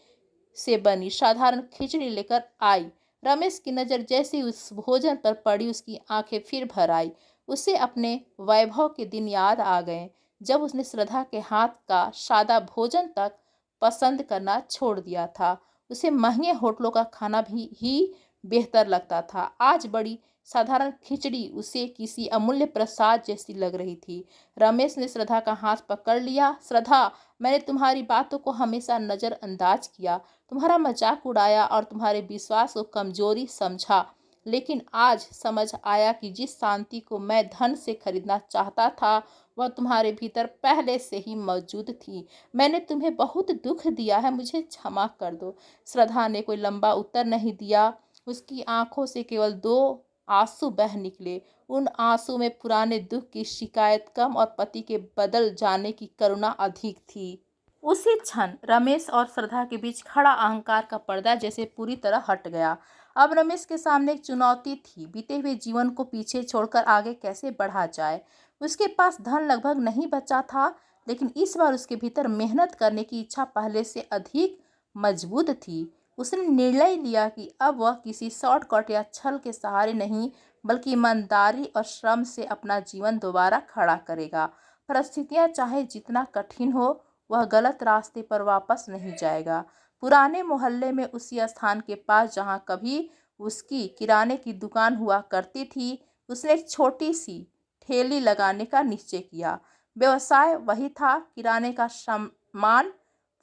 से बनी साधारण खिचड़ी लेकर आई। रमेश की नज़र जैसे ही उस भोजन पर पड़ी, उसकी आंखें फिर भर आई। उसे अपने वैभव के दिन याद आ गए, जब उसने श्रद्धा के हाथ का सादा भोजन तक पसंद करना छोड़ दिया था। उसे महंगे होटलों का खाना भी ही बेहतर लगता था। आज बड़ी साधारण खिचड़ी उसे किसी अमूल्य प्रसाद जैसी लग रही थी। रमेश ने श्रद्धा का हाथ पकड़ लिया। श्रद्धा, मैंने तुम्हारी बातों को हमेशा नज़रअंदाज किया, तुम्हारा मजाक उड़ाया और तुम्हारे विश्वास को कमजोरी समझा। लेकिन आज समझ आया कि जिस शांति को मैं धन से खरीदना चाहता था, वह तुम्हारे भीतर पहले से ही मौजूद थी। मैंने तुम्हें बहुत दुख दिया है, मुझे क्षमा कर दो। श्रद्धा ने कोई लंबा उत्तर नहीं दिया। उसकी आंखों से केवल दो आंसू बह निकले। उन आंसू में पुराने दुख की शिकायत कम और पति के बदल जाने की करुणा अधिक थी। उसी क्षण रमेश और श्रद्धा के बीच खड़ा अहंकार का पर्दा जैसे पूरी तरह हट गया। अब रमेश के सामने एक चुनौती थी, बीते हुए जीवन को पीछे छोड़कर आगे कैसे बढ़ा जाए। उसके पास धन लगभग नहीं बचा था, लेकिन इस बार उसके भीतर मेहनत करने की इच्छा पहले से अधिक मजबूत थी। उसने निर्णय लिया कि अब वह किसी शॉर्टकट या छल के सहारे नहीं, बल्कि ईमानदारी और श्रम से अपना जीवन दोबारा खड़ा करेगा। परिस्थितियां चाहे जितना कठिन हो, वह गलत रास्ते पर वापस नहीं जाएगा। पुराने मोहल्ले में उसी स्थान के पास जहां कभी उसकी किराने की दुकान हुआ करती थी, उसने एक छोटी सी ठेली लगाने का निश्चय किया। व्यवसाय वही था, किराने का सामान।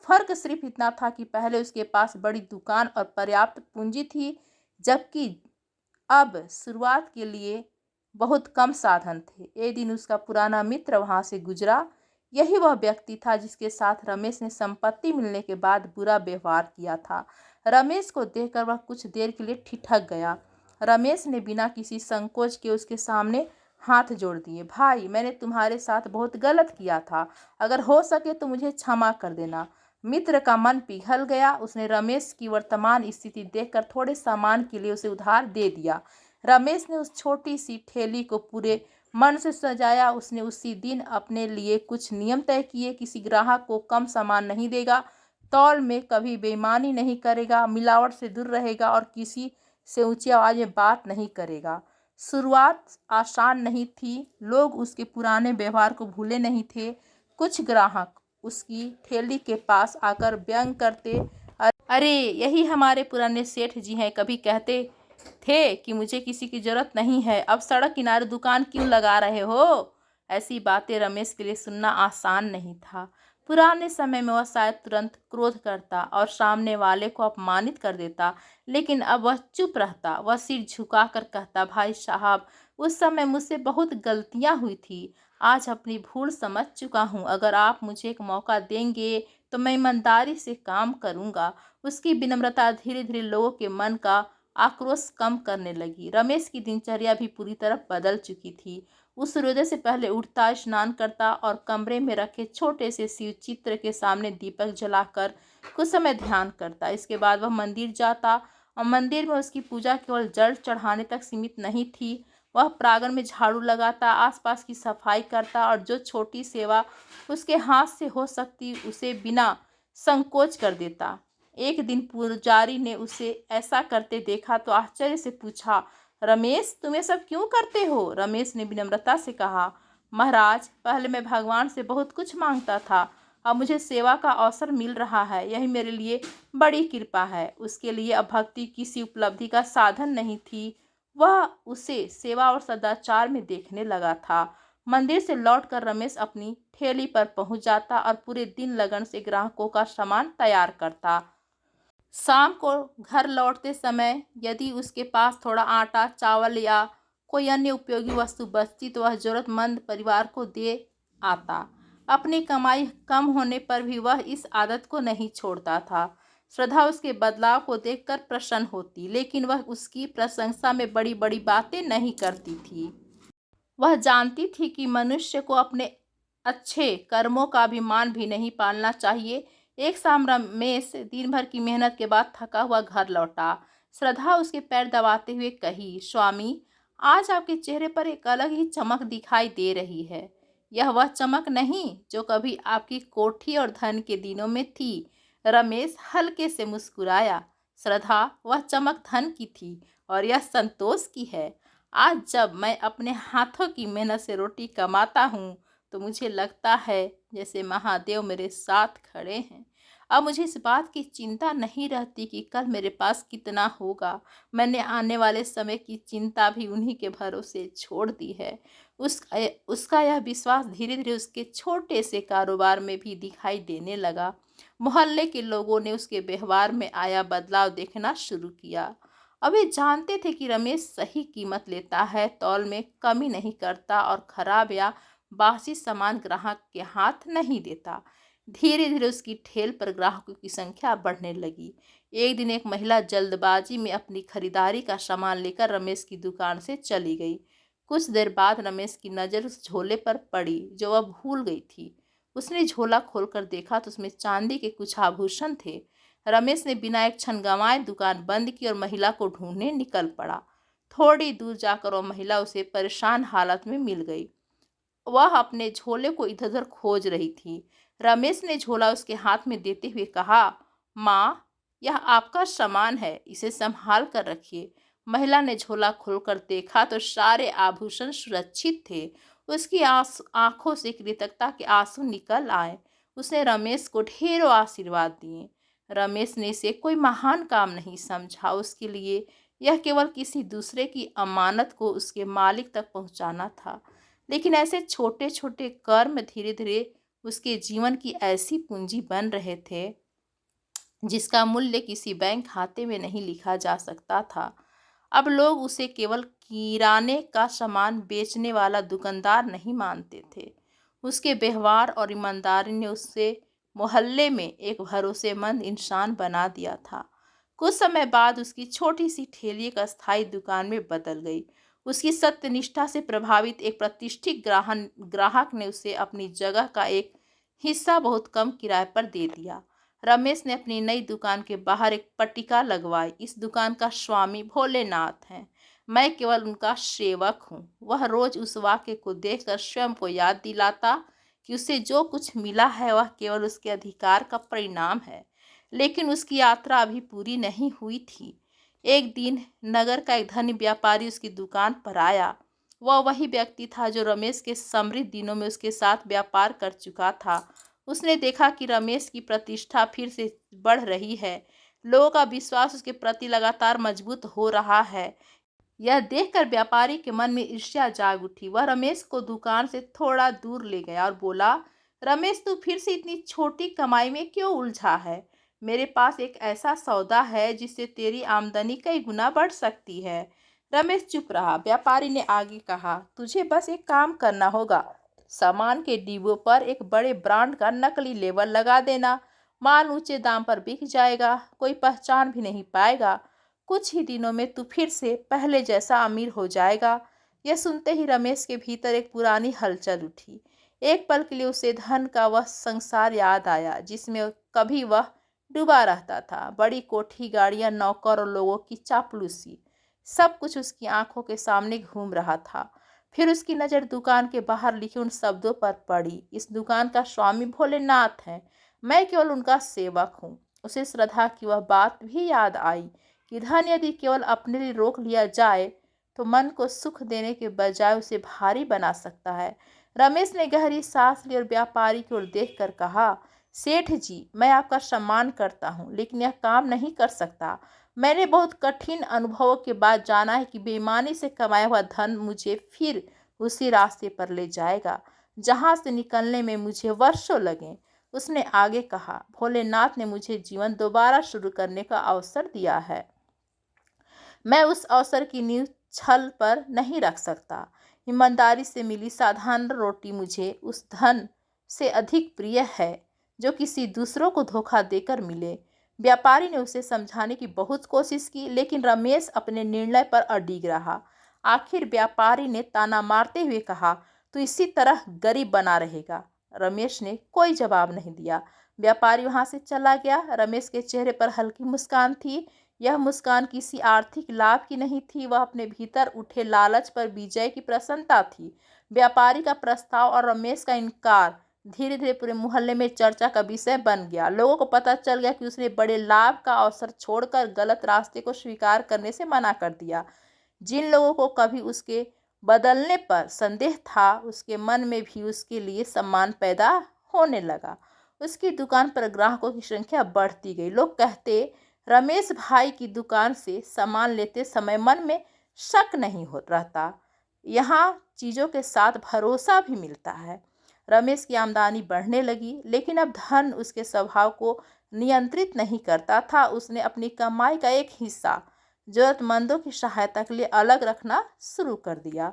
फर्क सिर्फ इतना था कि पहले उसके पास बड़ी दुकान और पर्याप्त पूंजी थी, जबकि अब शुरुआत के लिए बहुत कम साधन थे। एक दिन उसका पुराना मित्र वहां से गुजरा। यही वह व्यक्ति था जिसके साथ रमेश ने संपत्ति मिलने के बाद बुरा व्यवहार किया था। रमेश को देखकर वह कुछ देर के लिए ठिठक गया। रमेश ने बिना किसी संकोच के उसके सामने हाथ जोड़ दिए। भाई, मैंने तुम्हारे साथ बहुत गलत किया था, अगर हो सके तो मुझे क्षमा कर देना। मित्र का मन पिघल गया। उसने रमेश की वर्तमान स्थिति देखकर थोड़े सामान के लिए उसे उधार दे दिया। रमेश ने उस छोटी सी ठेली को पूरे मन से सजाया। उसने उसी दिन अपने लिए कुछ नियम तय किए। किसी ग्राहक को कम सामान नहीं देगा, तौल में कभी बेईमानी नहीं करेगा, मिलावट से दूर रहेगा और किसी से ऊंची आवाज में बात नहीं करेगा। शुरुआत आसान नहीं थी। लोग उसके पुराने व्यवहार को भूले नहीं थे। कुछ ग्राहक उसकी ठेली के पास आकर व्यंग करते, अरे यही हमारे पुराने सेठ जी हैं, कभी कहते थे कि मुझे किसी की जरूरत नहीं है, अब सड़क किनारे दुकान क्यों लगा रहे हो। ऐसी बातें रमेश के लिए सुनना आसान नहीं था। पुराने समय में वह शायद तुरंत क्रोध करता और सामने वाले को अपमानित कर देता, लेकिन अब वह चुप रहता। वह सिर झुकाकर कहता, भाई साहब, उस समय मुझसे बहुत गलतियां हुई थी, आज अपनी भूल समझ चुका हूँ। अगर आप मुझे एक मौका देंगे तो मैं ईमानदारी से काम करूँगा। उसकी विनम्रता धीरे धीरे लोगों के मन का आक्रोश कम करने लगी। रमेश की दिनचर्या भी पूरी तरह बदल चुकी थी। उस सूर्योदय से पहले उठता, स्नान करता और कमरे में रखे छोटे से शिव चित्र के सामने दीपक जलाकर कुछ समय ध्यान करता। इसके बाद वह मंदिर जाता और मंदिर में उसकी पूजा केवल जल चढ़ाने तक सीमित नहीं थी। वह प्रांगण में झाड़ू लगाता, आसपास की सफाई करता और जो छोटी सेवा उसके हाथ से हो सकती उसे बिना संकोच कर देता। एक दिन पुजारी ने उसे ऐसा करते देखा तो आश्चर्य से पूछा, रमेश, तुम ये सब क्यों करते हो। रमेश ने विनम्रता से कहा, महाराज, पहले मैं भगवान से बहुत कुछ मांगता था, अब मुझे सेवा का अवसर मिल रहा है, यही मेरे लिए बड़ी कृपा है। उसके लिए अब भक्ति किसी उपलब्धि का साधन नहीं थी, वह उसे सेवा और सदाचार में देखने लगा था। मंदिर से लौटकर रमेश अपनी ठेली पर पहुंच जाता और पूरे दिन लगन से ग्राहकों का सामान तैयार करता। शाम को घर लौटते समय यदि उसके पास थोड़ा आटा, चावल या कोई अन्य उपयोगी वस्तु बचती तो वह जरूरतमंद परिवार को दे आता। अपनी कमाई कम होने पर भी वह इस आदत को नहीं छोड़ता था। श्रद्धा उसके बदलाव को देखकर प्रसन्न होती, लेकिन वह उसकी प्रशंसा में बड़ी बड़ी बातें नहीं करती थी। वह जानती थी कि मनुष्य को अपने अच्छे कर्मों का अभिमान भी नहीं पालना चाहिए। एक शाम रमेश दिन भर की मेहनत के बाद थका हुआ घर लौटा। श्रद्धा उसके पैर दबाते हुए कही, स्वामी, आज आपके चेहरे पर एक अलग ही चमक दिखाई दे रही है। यह वह चमक नहीं जो कभी आपकी कोठी और धन के दिनों में थी। रमेश हल्के से मुस्कुराया। श्रद्धा, वह चमक धन की थी और यह संतोष की है। आज जब मैं अपने हाथों की मेहनत से रोटी कमाता हूँ तो मुझे लगता है जैसे महादेव मेरे साथ खड़े हैं। अब मुझे इस बात की चिंता नहीं रहती कि कल मेरे पास कितना होगा। मैंने आने वाले समय की चिंता भी उन्हीं के भरोसे छोड़ दी है। उसका यह विश्वास धीरे-धीरे उसके छोटे से कारोबार में भी दिखाई देने लगा। मोहल्ले के लोगों ने उसके व्यवहार में आया बदलाव देखना शुरू किया। अब वे जानते थे कि रमेश सही कीमत लेता है, तौल में कमी नहीं करता और खराब या बासी सामान ग्राहक के हाथ नहीं देता। धीरे धीरे उसकी ठेल पर ग्राहकों की संख्या बढ़ने लगी। एक दिन एक महिला जल्दबाजी में अपनी खरीदारी का सामान लेकर रमेश की दुकान से चली गई। कुछ देर बाद रमेश की नज़र उस झोले पर पड़ी जो वह भूल गई थी। उसने झोला खोलकर देखा तो उसमें चांदी के कुछ आभूषण थे। रमेश ने बिना एक क्षण गंवाए दुकान बंद की और महिला को ढूंढने निकल पड़ा। थोड़ी दूर जाकर वह महिला उसे परेशान हालत में मिल गई। वह अपने झोले को इधर उधर खोज रही थी। रमेश ने झोला उसके हाथ में देते हुए कहा, माँ, यह आपका सामान है, इसे संभाल कर रखिए। महिला ने झोला खोलकर देखा तो सारे आभूषण सुरक्षित थे। उसकी आंखों से कृतज्ञता के आंसू निकल आए। उसने रमेश को ढेरों आशीर्वाद दिए। रमेश ने इसे कोई महान काम नहीं समझा। उसके लिए यह केवल किसी दूसरे की अमानत को उसके मालिक तक पहुंचाना था। लेकिन ऐसे छोटे छोटे कर्म धीरे धीरे उसके जीवन की ऐसी पूंजी बन रहे थे जिसका मूल्य किसी बैंक खाते में नहीं लिखा जा सकता था। अब लोग उसे केवल किराने का सामान बेचने वाला दुकानदार नहीं मानते थे। उसके व्यवहार और ईमानदारी ने उसे मोहल्ले में एक भरोसेमंद इंसान बना दिया था। कुछ समय बाद उसकी छोटी सी ठेली एक अस्थायी दुकान में बदल गई। उसकी सत्यनिष्ठा से प्रभावित एक प्रतिष्ठित ग्राहक ने उसे अपनी जगह का एक हिस्सा बहुत कम किराए पर दे दिया। रमेश ने अपनी नई दुकान के बाहर एक पट्टिका लगवाई, इस दुकान का स्वामी भोलेनाथ है, मैं केवल उनका सेवक हूँ। वह रोज उस वाक्य को देखकर स्वयं को याद दिलाता कि उसे जो कुछ मिला है वह केवल उसके अधिकार का परिणाम है। लेकिन उसकी यात्रा अभी पूरी नहीं हुई थी। एक दिन नगर का एक धनी व्यापारी उसकी दुकान पर आया। वह वही व्यक्ति था जो रमेश के समृद्ध दिनों में उसके साथ व्यापार कर चुका था। उसने देखा कि रमेश की प्रतिष्ठा फिर से बढ़ रही है। लोगों का विश्वास उसके प्रति लगातार मजबूत हो रहा है। यह देखकर व्यापारी के मन में ईर्ष्या जाग उठी। वह रमेश को दुकान से थोड़ा दूर ले गया और बोला, रमेश, तू फिर से इतनी छोटी कमाई में क्यों उलझा है? मेरे पास एक ऐसा सौदा है जिससे तेरी आमदनी कई गुना बढ़ सकती है। रमेश चुप रहा। व्यापारी ने आगे कहा, तुझे बस एक काम करना होगा। सामान के डिब्बों पर एक बड़े ब्रांड का नकली लेबल लगा देना। माल ऊंचे दाम पर बिक जाएगा, कोई पहचान भी नहीं पाएगा। कुछ ही दिनों में तू फिर से पहले जैसा अमीर हो जाएगा। यह सुनते ही रमेश के भीतर एक पुरानी हलचल उठी। एक पल के लिए उसे धन का वह संसार याद आया जिसमें कभी वह डूबा रहता था। बड़ी कोठी, गाड़ियां, नौकर और लोगों की चापलूसी, सब कुछ उसकी आंखों के सामने घूम रहा था। फिर उसकी नज़र दुकान के बाहर लिखे उन शब्दों पर पड़ी, इस दुकान का स्वामी भोलेनाथ है, मैं केवल उनका सेवक हूँ। उसे श्रद्धा की वह बात भी याद आई कि धन यदि केवल अपने लिए रोक लिया जाए तो मन को सुख देने के बजाय उसे भारी बना सकता है। रमेश ने गहरी सांस ली और व्यापारी की ओर देखकर कहा, सेठ जी, मैं आपका सम्मान करता हूँ लेकिन यह काम नहीं कर सकता। मैंने बहुत कठिन अनुभवों के बाद जाना है कि बेईमानी से कमाया हुआ धन मुझे फिर उसी रास्ते पर ले जाएगा जहाँ से निकलने में मुझे वर्षों लगे। उसने आगे कहा, भोलेनाथ ने मुझे जीवन दोबारा शुरू करने का अवसर दिया है। मैं उस अवसर की नींव छल पर नहीं रख सकता। ईमानदारी से मिली साधारण रोटी मुझे उस धन से अधिक प्रिय है जो किसी दूसरों को धोखा देकर मिले। व्यापारी ने उसे समझाने की बहुत कोशिश की लेकिन रमेश अपने निर्णय पर अडिग रहा। आखिर व्यापारी ने ताना मारते हुए कहा, तू इसी तरह गरीब बना रहेगा। रमेश ने कोई जवाब नहीं दिया। व्यापारी वहां से चला गया। रमेश के चेहरे पर हल्की मुस्कान थी। यह मुस्कान किसी आर्थिक लाभ की नहीं थी, वह अपने भीतर उठे लालच पर विजय की प्रसन्नता थी। व्यापारी का प्रस्ताव और रमेश का इनकार धीरे धीरे पूरे मोहल्ले में चर्चा का विषय बन गया। लोगों को पता चल गया कि उसने बड़े लाभ का अवसर छोड़कर गलत रास्ते को स्वीकार करने से मना कर दिया। जिन लोगों को कभी उसके बदलने पर संदेह था, उसके मन में भी उसके लिए सम्मान पैदा होने लगा। उसकी दुकान पर ग्राहकों की संख्या बढ़ती गई। लोग कहते, रमेश भाई की दुकान से सामान लेते समय मन में शक नहीं हो रहता। यहाँ चीज़ों के साथ भरोसा भी मिलता है। रमेश की आमदनी बढ़ने लगी, लेकिन अब धन उसके स्वभाव को नियंत्रित नहीं करता था। उसने अपनी कमाई का एक हिस्सा जरूरतमंदों की सहायता के लिए अलग रखना शुरू कर दिया।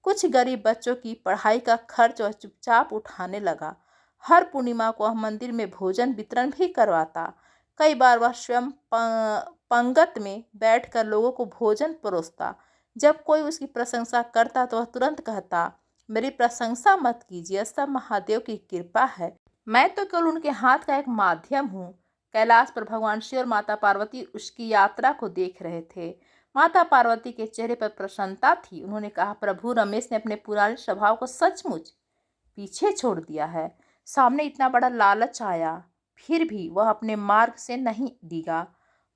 कुछ गरीब बच्चों की पढ़ाई का खर्च वह चुपचाप उठाने लगा। हर पूर्णिमा को वह मंदिर में भोजन वितरण भी करवाता। कई बार वह स्वयं पंगत में बैठकर लोगों को भोजन परोसता। जब कोई उसकी प्रशंसा करता तो वह तुरंत कहता, मेरी प्रशंसा मत कीजिए, सब महादेव की कृपा है। मैं तो केवल उनके हाथ का एक माध्यम हूँ। कैलाश पर भगवान शिव और माता पार्वती उसकी यात्रा को देख रहे थे। माता पार्वती के चेहरे पर प्रसन्नता थी। उन्होंने कहा, प्रभु, रमेश ने अपने पुराने स्वभाव को सचमुच पीछे छोड़ दिया है। सामने इतना बड़ा लालच आया, फिर भी वह अपने मार्ग से नहीं डिगा।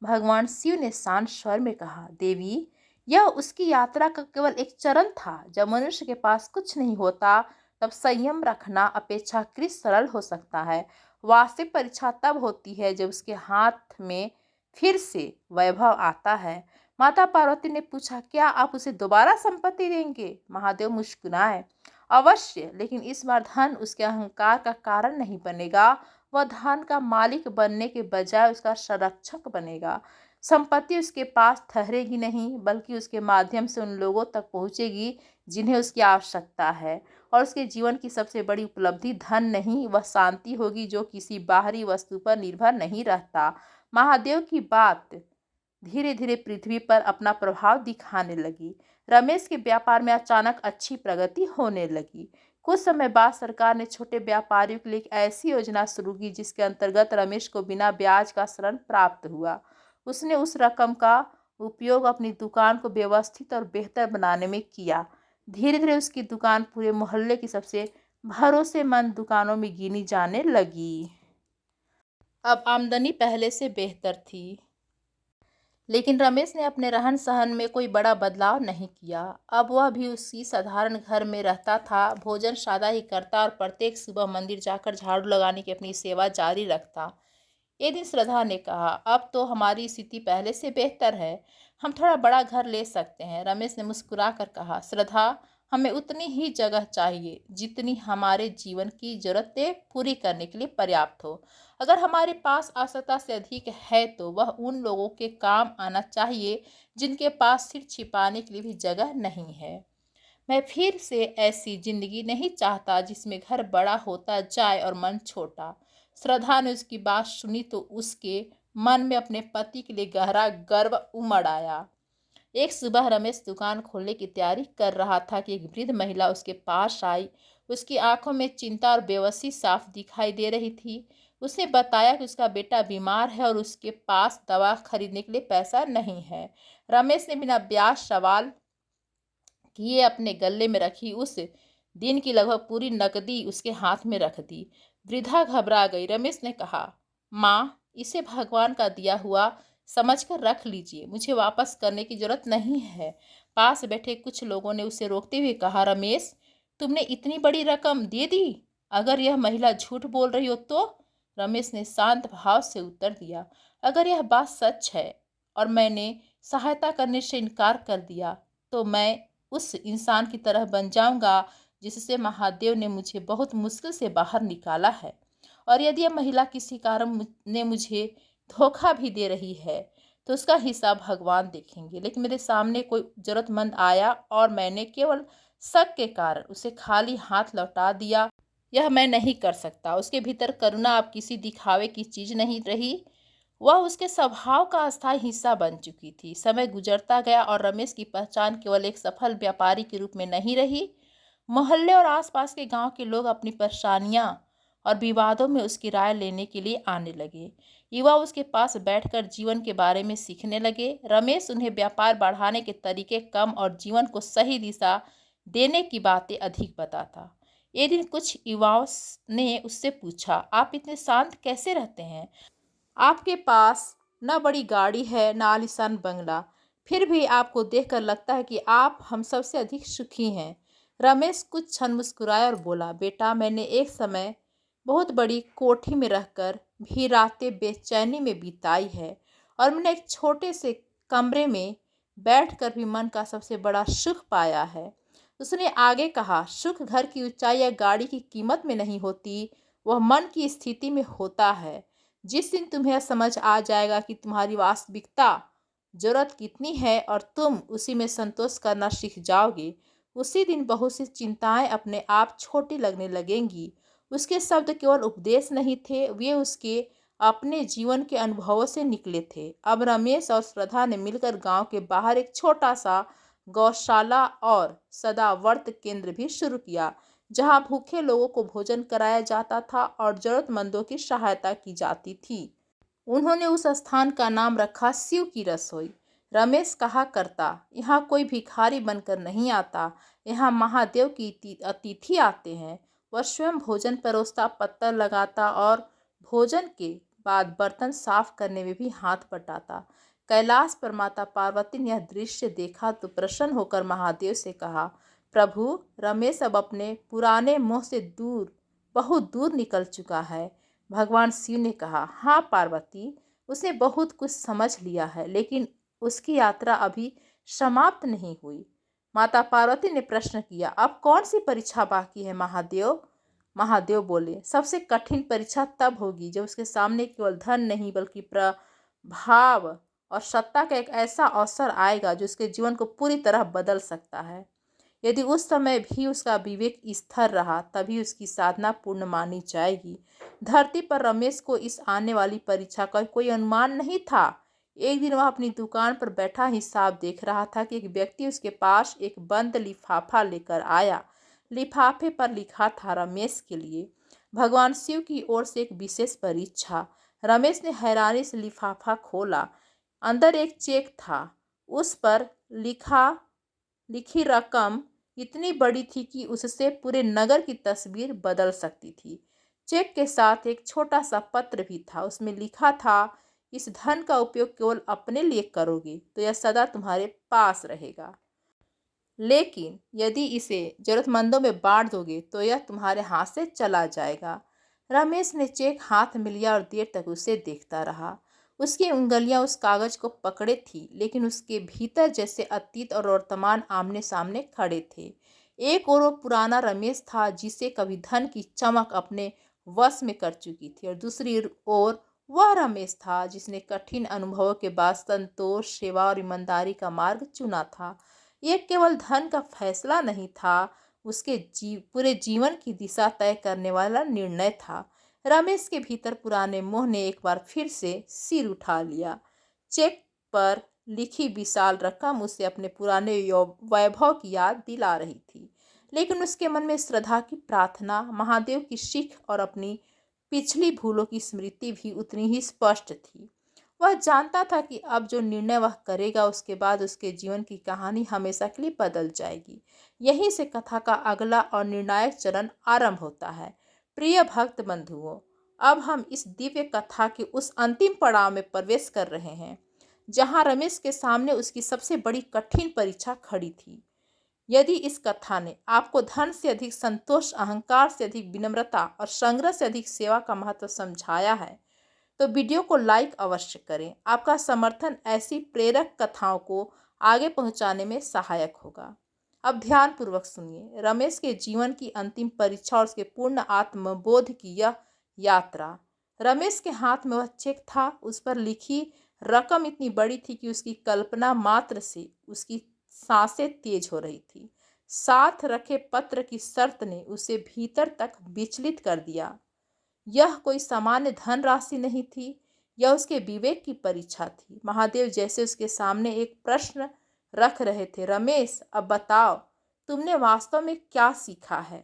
भगवान शिव ने शांत स्वर में कहा, देवी, यह उसकी यात्रा का केवल एक चरण था। जब मनुष्य के पास कुछ नहीं होता, तब संयम रखना अपेक्षाकृत सरल हो सकता है। वास्तविक परीक्षा तब होती है जब उसके हाथ में फिर से वैभव आता है। माता पार्वती ने पूछा, क्या आप उसे दोबारा संपत्ति देंगे? महादेव मुस्कुराए, अवश्य, लेकिन इस बार धन उसके अहंकार का कारण नहीं बनेगा। वह धन का मालिक बनने के बजाय उसका संरक्षक बनेगा। संपत्ति उसके पास ठहरेगी नहीं, बल्कि उसके माध्यम से उन लोगों तक पहुंचेगी जिन्हें उसकी आवश्यकता है। और उसके जीवन की सबसे बड़ी उपलब्धि धन नहीं, वह शांति होगी जो किसी बाहरी वस्तु पर निर्भर नहीं रहता। महादेव की बात धीरे धीरे पृथ्वी पर अपना प्रभाव दिखाने लगी। रमेश के व्यापार में अचानक अच्छी प्रगति होने लगी। कुछ समय बाद सरकार ने छोटे व्यापारियों के लिए एक ऐसी योजना शुरू की जिसके अंतर्गत रमेश को बिना ब्याज का ऋण प्राप्त हुआ। उसने उस रकम का उपयोग अपनी दुकान को व्यवस्थित और बेहतर बनाने में किया। धीरे धीरे उसकी दुकान पूरे मोहल्ले की सबसे भरोसेमंद दुकानों में गिनी जाने लगी। अब आमदनी पहले से बेहतर थी, लेकिन रमेश ने अपने रहन सहन में कोई बड़ा बदलाव नहीं किया। अब वह भी उसी साधारण घर में रहता था, भोजन सादा ही करता और प्रत्येक सुबह मंदिर जाकर झाड़ू लगाने की अपनी सेवा जारी रखता। एक दिन श्रद्धा ने कहा, अब तो हमारी स्थिति पहले से बेहतर है, हम थोड़ा बड़ा घर ले सकते हैं। रमेश ने मुस्कुरा कर कहा, श्रद्धा, हमें उतनी ही जगह चाहिए जितनी हमारे जीवन की जरूरतें पूरी करने के लिए पर्याप्त हो। अगर हमारे पास आवश्यकता से अधिक है तो वह उन लोगों के काम आना चाहिए जिनके पास सिर छिपाने के लिए भी जगह नहीं है। मैं फिर से ऐसी जिंदगी नहीं चाहता जिसमें घर बड़ा होता जाए और मन छोटा। श्रद्धा ने उसकी बात सुनी तो उसके मन में अपने पति के लिए गहरा गर्व उमड़ आया। एक सुबह रमेश दुकान खोलने की तैयारी कर रहा था कि एक वृद्ध महिला उसके पास आई। उसकी आंखों में चिंता और बेबसी साफ दिखाई दे रही थी। उसने बताया कि उसका बेटा बीमार है और उसके पास दवा खरीदने के लिए पैसा नहीं है। रमेश ने बिना ब्याज सवाल किए अपने गले में रखी उस दिन की लगभग पूरी नकदी उसके हाथ में रख दी। वृद्धा घबरा गई। रमेश ने कहा, माँ, इसे भगवान का दिया हुआ समझकर रख लीजिए, मुझे वापस करने की जरूरत नहीं है। पास बैठे कुछ लोगों ने उसे रोकते हुए कहा, रमेश, तुमने इतनी बड़ी रकम दे दी? अगर यह महिला झूठ बोल रही हो तो? रमेश ने शांत भाव से उत्तर दिया, अगर यह बात सच है और मैंने सहायता करने से इनकार कर दिया तो मैं उस इंसान की तरह बन जाऊंगा जिससे महादेव ने मुझे बहुत मुश्किल से बाहर निकाला है। और यदि यह महिला किसी कारण ने मुझे धोखा भी दे रही है तो उसका हिसाब भगवान देखेंगे। लेकिन मेरे सामने कोई जरूरतमंद आया और मैंने केवल शक के कारण उसे खाली हाथ लौटा दिया, यह मैं नहीं कर सकता। उसके भीतर करुणा अब किसी दिखावे की चीज नहीं रही, वह उसके स्वभाव का अस्थायी हिस्सा बन चुकी थी। समय गुजरता गया और रमेश की पहचान केवल एक सफल व्यापारी के रूप में नहीं रही। मोहल्ले और आसपास के गांव के लोग अपनी परेशानियां और विवादों में उसकी राय लेने के लिए आने लगे। युवा उसके पास बैठकर जीवन के बारे में सीखने लगे। रमेश उन्हें व्यापार बढ़ाने के तरीके कम और जीवन को सही दिशा देने की बातें अधिक बताता। एक दिन कुछ युवाओं ने उससे पूछा, आप इतने शांत कैसे रहते हैं? आपके पास न बड़ी गाड़ी है न आलीशान बंगला, फिर भी आपको देखकर लगता है कि आप हम सबसे अधिक सुखी हैं। रमेश कुछ क्षण मुस्कुराया और बोला, बेटा, मैंने एक समय बहुत बड़ी कोठी में रहकर भी रातें बेचैनी में बिताई है, और मैंने एक छोटे से कमरे में बैठकर भी मन का सबसे बड़ा सुख पाया है। उसने आगे कहा, सुख घर की ऊंचाई या गाड़ी की कीमत में नहीं होती, वह मन की स्थिति में होता है। जिस दिन तुम्हें यह समझ आ जाएगा कि तुम्हारी वास्तविकता जरूरत कितनी है और तुम उसी में संतोष करना सीख जाओगे, उसी दिन बहुत सी चिंताएं अपने आप छोटी लगने लगेंगी। उसके शब्द केवल उपदेश नहीं थे, वे उसके अपने जीवन के अनुभवों से निकले थे। अब रमेश और श्रद्धा ने मिलकर गांव के बाहर एक छोटा सा गौशाला और सदावर्त केंद्र भी शुरू किया, जहां भूखे लोगों को भोजन कराया जाता था और जरूरतमंदों की सहायता की जाती थी। उन्होंने उस स्थान का नाम रखा शिव की रसोई। रमेश कहा करता, यहाँ कोई भिखारी बनकर नहीं आता, यहाँ महादेव की अतिथि आते हैं। वह स्वयं भोजन परोसता, पत्थर लगाता और भोजन के बाद बर्तन साफ करने में भी हाथ बटाता। कैलाश पर माता पार्वती ने यह दृश्य देखा तो प्रसन्न होकर महादेव से कहा, प्रभु, रमेश अब अपने पुराने मोह से दूर, बहुत दूर निकल चुका है। भगवान शिव ने कहा, हाँ पार्वती, उसने बहुत कुछ समझ लिया है, लेकिन उसकी यात्रा अभी समाप्त नहीं हुई। माता पार्वती ने प्रश्न किया, अब कौन सी परीक्षा बाकी है महादेव? महादेव बोले, सबसे कठिन परीक्षा तब होगी जब उसके सामने केवल धन नहीं बल्कि प्रभाव और सत्ता का एक ऐसा अवसर आएगा जो उसके जीवन को पूरी तरह बदल सकता है। यदि उस समय भी उसका विवेक स्थिर रहा, तभी उसकी साधना पूर्ण मानी जाएगी। धरती पर रमेश को इस आने वाली परीक्षा का कोई अनुमान नहीं था। एक दिन वह अपनी दुकान पर बैठा हिसाब देख रहा था कि एक व्यक्ति उसके पास एक बंद लिफाफा लेकर आया। लिफाफे पर लिखा था, रमेश के लिए भगवान शिव की ओर से एक विशेष परीक्षा। रमेश ने हैरानी से लिफाफा खोला। अंदर एक चेक था। उस पर लिखी रकम इतनी बड़ी थी कि उससे पूरे नगर की तस्वीर बदल सकती थी। चेक के साथ एक छोटा सा पत्र भी था। उसमें लिखा था, इस धन का उपयोग केवल अपने लिए करोगे तो यह सदा तुम्हारे पास रहेगा, लेकिन यदि इसे जरूरतमंदों में बांट दोगे तो यह तुम्हारे हाथ से चला जाएगा। रमेश ने चेक हाथ में लिया और देर तक उसे देखता रहा। उसकी उंगलियां उस कागज को पकड़े थी, लेकिन उसके भीतर जैसे अतीत और वर्तमान आमने सामने खड़े थे। एक और वो पुराना रमेश था जिसे कभी धन की चमक अपने वश में कर चुकी थी, और दूसरी ओर वह रमेश था जिसने कठिन अनुभवों के बाद संतोष, सेवा और ईमानदारी का मार्ग चुना था। यह केवल धन का फैसला नहीं था, उसके पूरे जीवन की दिशा तय करने वाला निर्णय था। रमेश के भीतर पुराने मोह ने एक बार फिर से सिर उठा लिया। चेक पर लिखी विशाल रकम उसे अपने पुराने वैभव की याद दिला रही थी, लेकिन उसके मन में श्रद्धा की प्रार्थना, महादेव की सीख और अपनी पिछली भूलों की स्मृति भी उतनी ही स्पष्ट थी। वह जानता था कि अब जो निर्णय वह करेगा उसके बाद उसके जीवन की कहानी हमेशा के लिए बदल जाएगी। यहीं से कथा का अगला और निर्णायक चरण आरंभ होता है। प्रिय भक्त बंधुओं, अब हम इस दिव्य कथा के उस अंतिम पड़ाव में प्रवेश कर रहे हैं जहां रमेश के सामने उसकी सबसे बड़ी कठिन परीक्षा खड़ी थी। यदि इस कथा ने आपको धन से अधिक संतोष, अहंकार से अधिक विनम्रता और संग्रह से अधिक सेवा का महत्व समझाया है, तो वीडियो को लाइक अवश्य करें। आपका समर्थन ऐसी प्रेरक कथाओं को आगे पहुंचाने में सहायक होगा। अब ध्यान पूर्वक सुनिए रमेश के जीवन की अंतिम परीक्षा और उसके पूर्ण आत्मबोध की यह यात्रा। रमेश के हाथ में वह चेक था। उस पर लिखी रकम इतनी बड़ी थी कि उसकी कल्पना मात्र से उसकी सांसें तेज हो रही थी। साथ रखे पत्र की शर्त ने उसे भीतर तक विचलित कर दिया। यह कोई सामान्य धन राशि नहीं थी, यह उसके विवेक की परीक्षा थी। महादेव जैसे उसके सामने एक प्रश्न रख रहे थे, रमेश, अब बताओ, तुमने वास्तव में क्या सीखा है?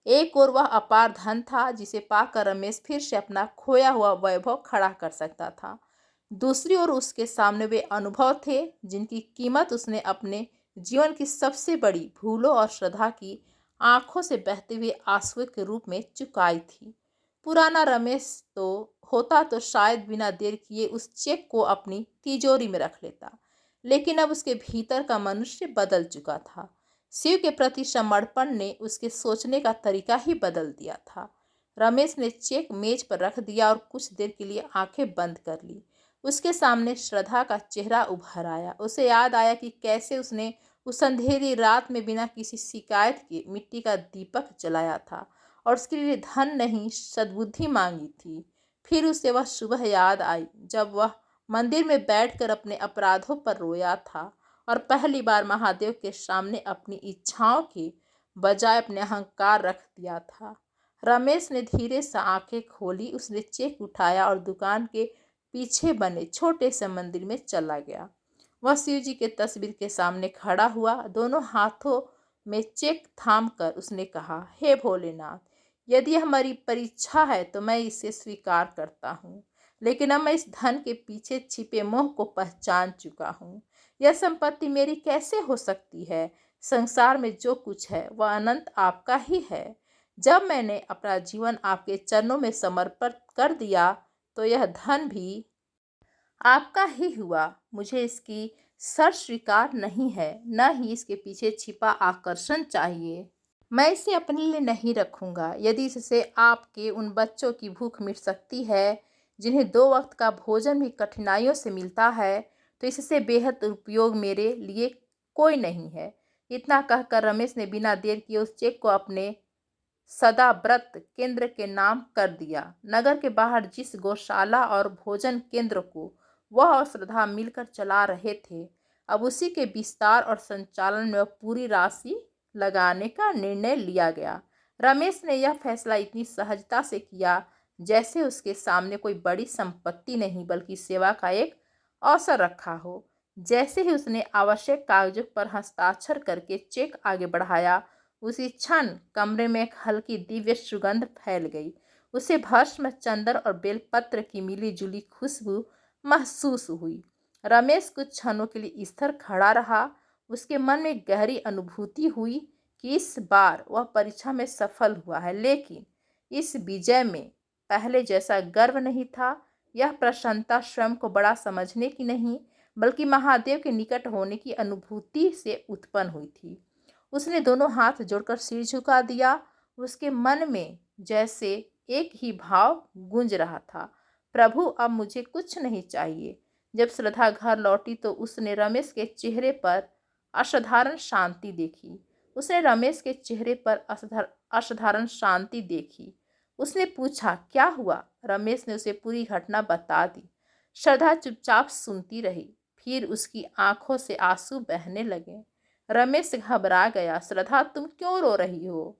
एक और वह अपार धन था जिसे पाकर रमेश फिर से अपना खोया हुआ वैभव खड़ा कर सकता था। दूसरी ओर उसके सामने वे अनुभव थे जिनकी कीमत उसने अपने जीवन की सबसे बड़ी भूलों और श्रद्धा की आंखों से बहते हुए आंसुओं के रूप में चुकाई थी। पुराना रमेश तो शायद बिना देर किए उस चेक को अपनी तिजोरी में रख लेता, लेकिन अब उसके भीतर का मनुष्य बदल चुका था। शिव के प्रति समर्पण ने उसके सोचने का तरीका ही बदल दिया था। रमेश ने चेक मेज पर रख दिया और कुछ देर के लिए आंखें बंद कर ली। उसके सामने श्रद्धा का चेहरा उभर आया। उसे याद आया कि कैसे उसने उस अंधेरी रात में बिना किसी शिकायत के मिट्टी का दीपक जलाया था और उसके लिए धन नहीं, सद्बुद्धि मांगी थी। फिर उसे वह सुबह याद आई जब वह मंदिर में बैठकर अपने अपराधों पर रोया था और पहली बार महादेव के सामने अपनी इच्छाओं के बजाय अपने अहंकार रख दिया था। रमेश ने धीरे से आंखें खोली। उसने चेक उठाया और दुकान के पीछे बने छोटे से मंदिर में चला गया। वह शिव जी के तस्वीर के सामने खड़ा हुआ। दोनों हाथों में चेक थाम कर उसने कहा, हे भोलेनाथ, यदि हमारी परीक्षा है तो मैं इसे स्वीकार करता हूँ, लेकिन अब मैं इस धन के पीछे छिपे मोह को पहचान चुका हूँ। यह संपत्ति मेरी कैसे हो सकती है? संसार में जो कुछ है वह अनंत आपका ही है। जब मैंने अपना जीवन आपके चरणों में समर्पित कर दिया तो यह धन भी आपका ही हुआ। मुझे इसकी शर्त स्वीकार नहीं है, न ही इसके पीछे छिपा आकर्षण चाहिए। मैं इसे अपने लिए नहीं रखूंगा। यदि इससे आपके उन बच्चों की भूख मिट सकती है जिन्हें 2 वक्त का भोजन भी कठिनाइयों से मिलता है, तो इससे बेहद उपयोग मेरे लिए कोई नहीं है। इतना कहकर रमेश ने बिना देर किए उस चेक को अपने सदाव्रत केंद्र के नाम कर दिया। नगर के बाहर जिस गौशाला और भोजन केंद्र को वह और श्रद्धा मिलकर चला रहे थे, अब उसी के विस्तार और संचालन में वह पूरी राशि लगाने का निर्णय लिया गया। रमेश ने यह फैसला इतनी सहजता से किया जैसे उसके सामने कोई बड़ी संपत्ति नहीं बल्कि सेवा का एक अवसर रखा हो। जैसे ही उसने आवश्यक कागजों पर हस्ताक्षर करके चेक आगे बढ़ाया, उसी क्षण कमरे में एक हल्की दिव्य सुगंध फैल गई। उसे भस्म, चंदन और बेलपत्र की मिली जुली खुशबू महसूस हुई। रमेश कुछ क्षणों के लिए स्थिर खड़ा रहा। उसके मन में गहरी अनुभूति हुई कि इस बार वह परीक्षा में सफल हुआ है, लेकिन इस विजय में पहले जैसा गर्व नहीं था। यह प्रसन्नता स्वयं को बड़ा समझने की नहीं बल्कि महादेव के निकट होने की अनुभूति से उत्पन्न हुई थी। उसने दोनों हाथ जोड़कर सिर झुका दिया। उसके मन में जैसे एक ही भाव गूंज रहा था, प्रभु अब मुझे कुछ नहीं चाहिए। जब श्रद्धा घर लौटी तो उसने रमेश के चेहरे पर असाधारण शांति देखी। उसने पूछा, क्या हुआ? रमेश ने उसे पूरी घटना बता दी। श्रद्धा चुपचाप सुनती रही, फिर उसकी आंखों से आंसू बहने लगे। रमेश घबरा गया। श्रद्धा, तुम क्यों रो रही हो?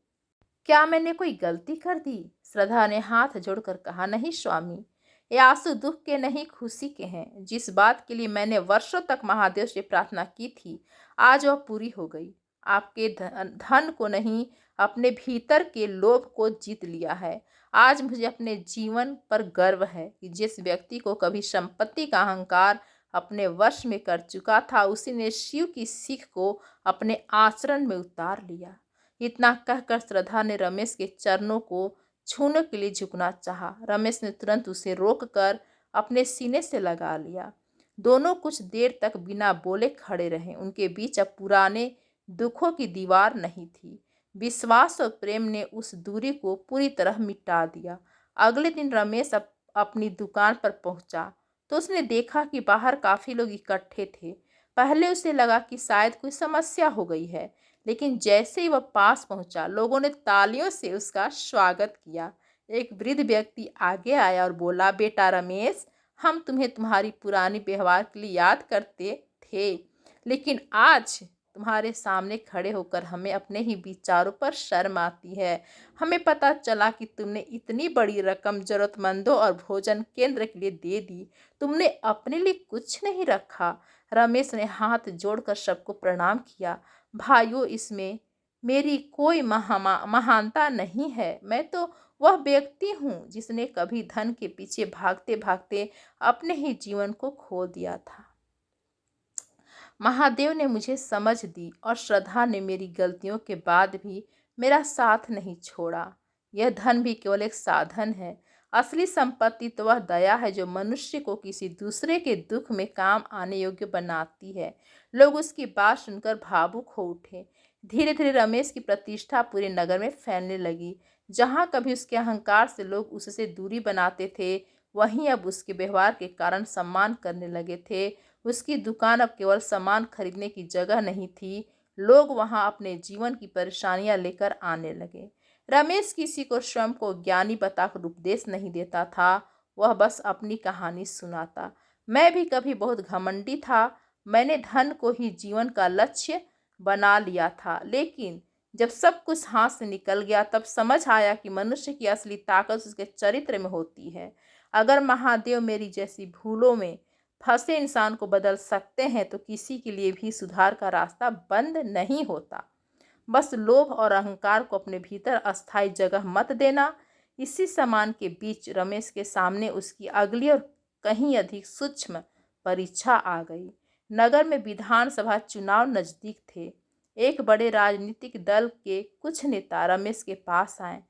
क्या मैंने कोई गलती कर दी? श्रद्धा ने हाथ जोड़कर कहा, नहीं स्वामी, ये आंसू दुख के नहीं खुशी के हैं। जिस बात के लिए मैंने वर्षों तक महादेव से प्रार्थना की थी, आज वह पूरी हो गई। आपके धन को नहीं, अपने भीतर के लोभ को जीत लिया है। आज मुझे अपने जीवन पर गर्व है कि जिस व्यक्ति को कभी संपत्ति का अहंकार अपने वश में कर चुका था, उसी ने शिव की सीख को अपने आचरण में उतार लिया। इतना कहकर श्रद्धा ने रमेश के चरणों को छूने के लिए झुकना चाहा। रमेश ने तुरंत उसे रोककर अपने सीने से लगा लिया। दोनों कुछ देर तक बिना बोले खड़े रहे। उनके बीच अब पुराने दुखों की दीवार नहीं थी। विश्वास और प्रेम ने उस दूरी को पूरी तरह मिटा दिया। अगले दिन रमेश अपनी दुकान पर पहुंचा तो उसने देखा कि बाहर काफी लोग इकट्ठे थे। पहले उसे लगा कि शायद कोई समस्या हो गई है, लेकिन जैसे ही वह पास पहुंचा, लोगों ने तालियों से उसका स्वागत किया। एक वृद्ध व्यक्ति आगे आया और बोला, बेटा रमेश, हम तुम्हें तुम्हारी पुरानी व्यवहार के लिए याद करते थे, लेकिन आज तुम्हारे सामने खड़े होकर हमें अपने ही विचारों पर शर्म आती है। हमें पता चला कि तुमने इतनी बड़ी रकम जरूरतमंदों और भोजन केंद्र के लिए दे दी, तुमने अपने लिए कुछ नहीं रखा। रमेश ने हाथ जोड़कर सबको प्रणाम किया। भाइयों, इसमें मेरी कोई महानता नहीं है। मैं तो वह व्यक्ति हूँ जिसने कभी धन के पीछे भागते भागते अपने ही जीवन को खो दिया था। महादेव ने मुझे समझ दी और श्रद्धा ने मेरी गलतियों के बाद भी मेरा साथ नहीं छोड़ा। यह धन भी केवल एक साधन है। असली संपत्ति तो वह दया है जो मनुष्य को किसी दूसरे के दुख में काम आने योग्य बनाती है। लोग उसकी बात सुनकर भावुक हो उठे। धीरे धीरे रमेश की प्रतिष्ठा पूरे नगर में फैलने लगी। जहाँ कभी उसके अहंकार से लोग उससे दूरी बनाते थे, वहीं अब उसके व्यवहार के कारण सम्मान करने लगे थे। उसकी दुकान अब केवल सामान खरीदने की जगह नहीं थी, लोग वहां अपने जीवन की परेशानियां लेकर आने लगे। रमेश किसी को स्वयं को ज्ञानी बताकर उपदेश नहीं देता था, वह बस अपनी कहानी सुनाता। मैं भी कभी बहुत घमंडी था, मैंने धन को ही जीवन का लक्ष्य बना लिया था, लेकिन जब सब कुछ हाथ से निकल गया तब समझ आया कि मनुष्य की असली ताकत उसके चरित्र में होती है। अगर महादेव मेरी जैसी भूलों में फंसे इंसान को बदल सकते हैं तो किसी के लिए भी सुधार का रास्ता बंद नहीं होता। बस लोभ और अहंकार को अपने भीतर अस्थायी जगह मत देना। इसी समान के बीच रमेश के सामने उसकी अगली और कहीं अधिक सूक्ष्म परीक्षा आ गई। नगर में विधानसभा चुनाव नजदीक थे। एक बड़े राजनीतिक दल के कुछ नेता रमेश के पास आए।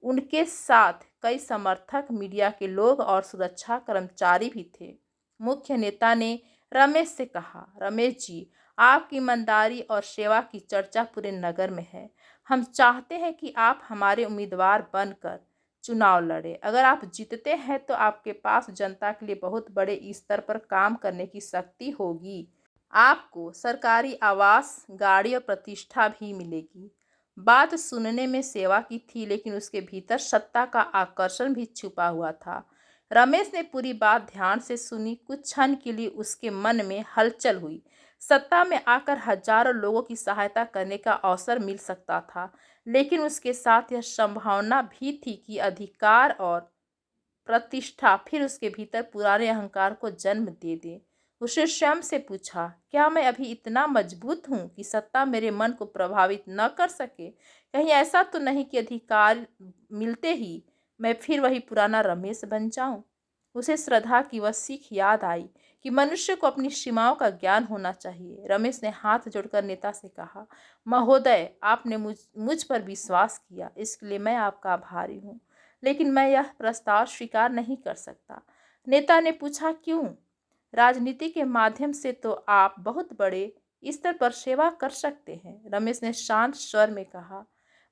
उनके साथ कई समर्थक, मीडिया के लोग और सुरक्षा कर्मचारी भी थे। मुख्य नेता ने रमेश से कहा, रमेश जी, आपकी ईमानदारी और सेवा की चर्चा पूरे नगर में है। हम चाहते हैं कि आप हमारे उम्मीदवार बनकर चुनाव लड़े। अगर आप जीतते हैं तो आपके पास जनता के लिए बहुत बड़े स्तर पर काम करने की शक्ति होगी। आपको सरकारी आवास, गाड़ी और प्रतिष्ठा भी मिलेगी। बात सुनने में सेवा की थी, लेकिन उसके भीतर सत्ता का आकर्षण भी छुपा हुआ था। रमेश ने पूरी बात ध्यान से सुनी। कुछ क्षण के लिए उसके मन में हलचल हुई। सत्ता में आकर हजारों लोगों की सहायता करने का अवसर मिल सकता था, लेकिन उसके साथ यह संभावना भी थी कि अधिकार और प्रतिष्ठा फिर उसके भीतर पुराने अहंकार को जन्म दे दे। उसे स्वयं से पूछा, क्या मैं अभी इतना मजबूत हूँ कि सत्ता मेरे मन को प्रभावित न कर सके? कहीं ऐसा तो नहीं कि अधिकार मिलते ही मैं फिर वही पुराना रमेश बन जाऊं? उसे श्रद्धा की वह सीख याद आई कि मनुष्य को अपनी सीमाओं का ज्ञान होना चाहिए। रमेश ने हाथ जोड़कर नेता से कहा, महोदय, आपने मुझ पर विश्वास किया, इसके लिए मैं आपका आभारी हूँ, लेकिन मैं यह प्रस्ताव स्वीकार नहीं कर सकता। नेता ने पूछा, क्यों? राजनीति के माध्यम से तो आप बहुत बड़े स्तर पर सेवा कर सकते हैं। रमेश ने शांत स्वर में कहा,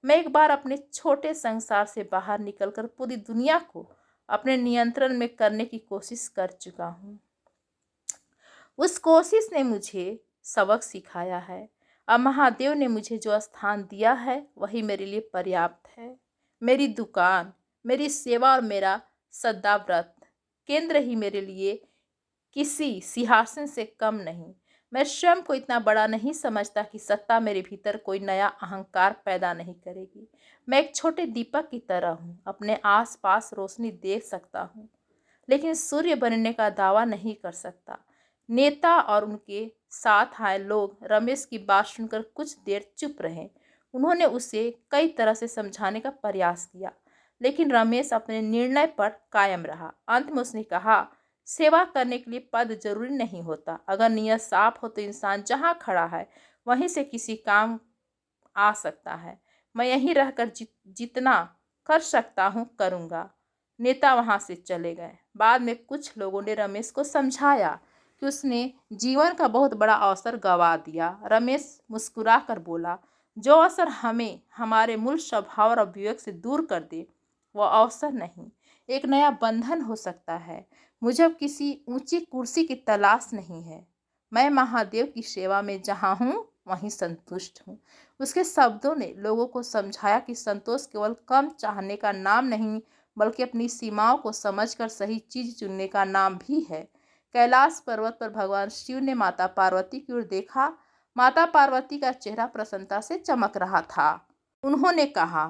मैं एक बार अपने छोटे संसार से बाहर निकलकर पूरी दुनिया को अपने नियंत्रण में करने की कोशिश कर चुका हूँ। उस कोशिश ने मुझे सबक सिखाया है। अब महादेव ने मुझे जो स्थान दिया है वही मेरे लिए पर्याप्त है। मेरी दुकान, मेरी सेवा और मेरा सदाव्रत केंद्र ही मेरे लिए किसी सिंहासन से कम नहीं। मैं स्वयं को इतना बड़ा नहीं समझता कि सत्ता मेरे भीतर कोई नया अहंकार पैदा नहीं करेगी। मैं एक छोटे दीपक की तरह हूँ, अपने आसपास रोशनी देख सकता हूँ, लेकिन सूर्य बनने का दावा नहीं कर सकता। नेता और उनके साथ आए लोग रमेश की बात सुनकर कुछ देर चुप रहे। उन्होंने उसे कई तरह से समझाने का प्रयास किया, लेकिन रमेश अपने निर्णय पर कायम रहा। अंत में उसने कहा, सेवा करने के लिए पद जरूरी नहीं होता। अगर नियत साफ हो तो इंसान जहाँ खड़ा है वहीं से किसी काम आ सकता है। मैं यहीं रहकर जितना कर सकता हूँ करूँगा। नेता वहां से चले गए। बाद में कुछ लोगों ने रमेश को समझाया कि उसने जीवन का बहुत बड़ा अवसर गंवा दिया। रमेश मुस्कुरा कर बोला, जो अवसर हमें हमारे मूल स्वभाव और विवेक से दूर कर दे वह अवसर नहीं, एक नया बंधन हो सकता है। मुझे अब किसी ऊंची कुर्सी की तलाश नहीं है। मैं महादेव की सेवा में जहाँ हूँ वहीं संतुष्ट हूँ। उसके शब्दों ने लोगों को समझाया कि संतोष केवल कम चाहने का नाम नहीं, बल्कि अपनी सीमाओं को समझकर सही चीज चुनने का नाम भी है। कैलाश पर्वत पर भगवान शिव ने माता पार्वती की ओर देखा। माता पार्वती का चेहरा प्रसन्नता से चमक रहा था। उन्होंने कहा,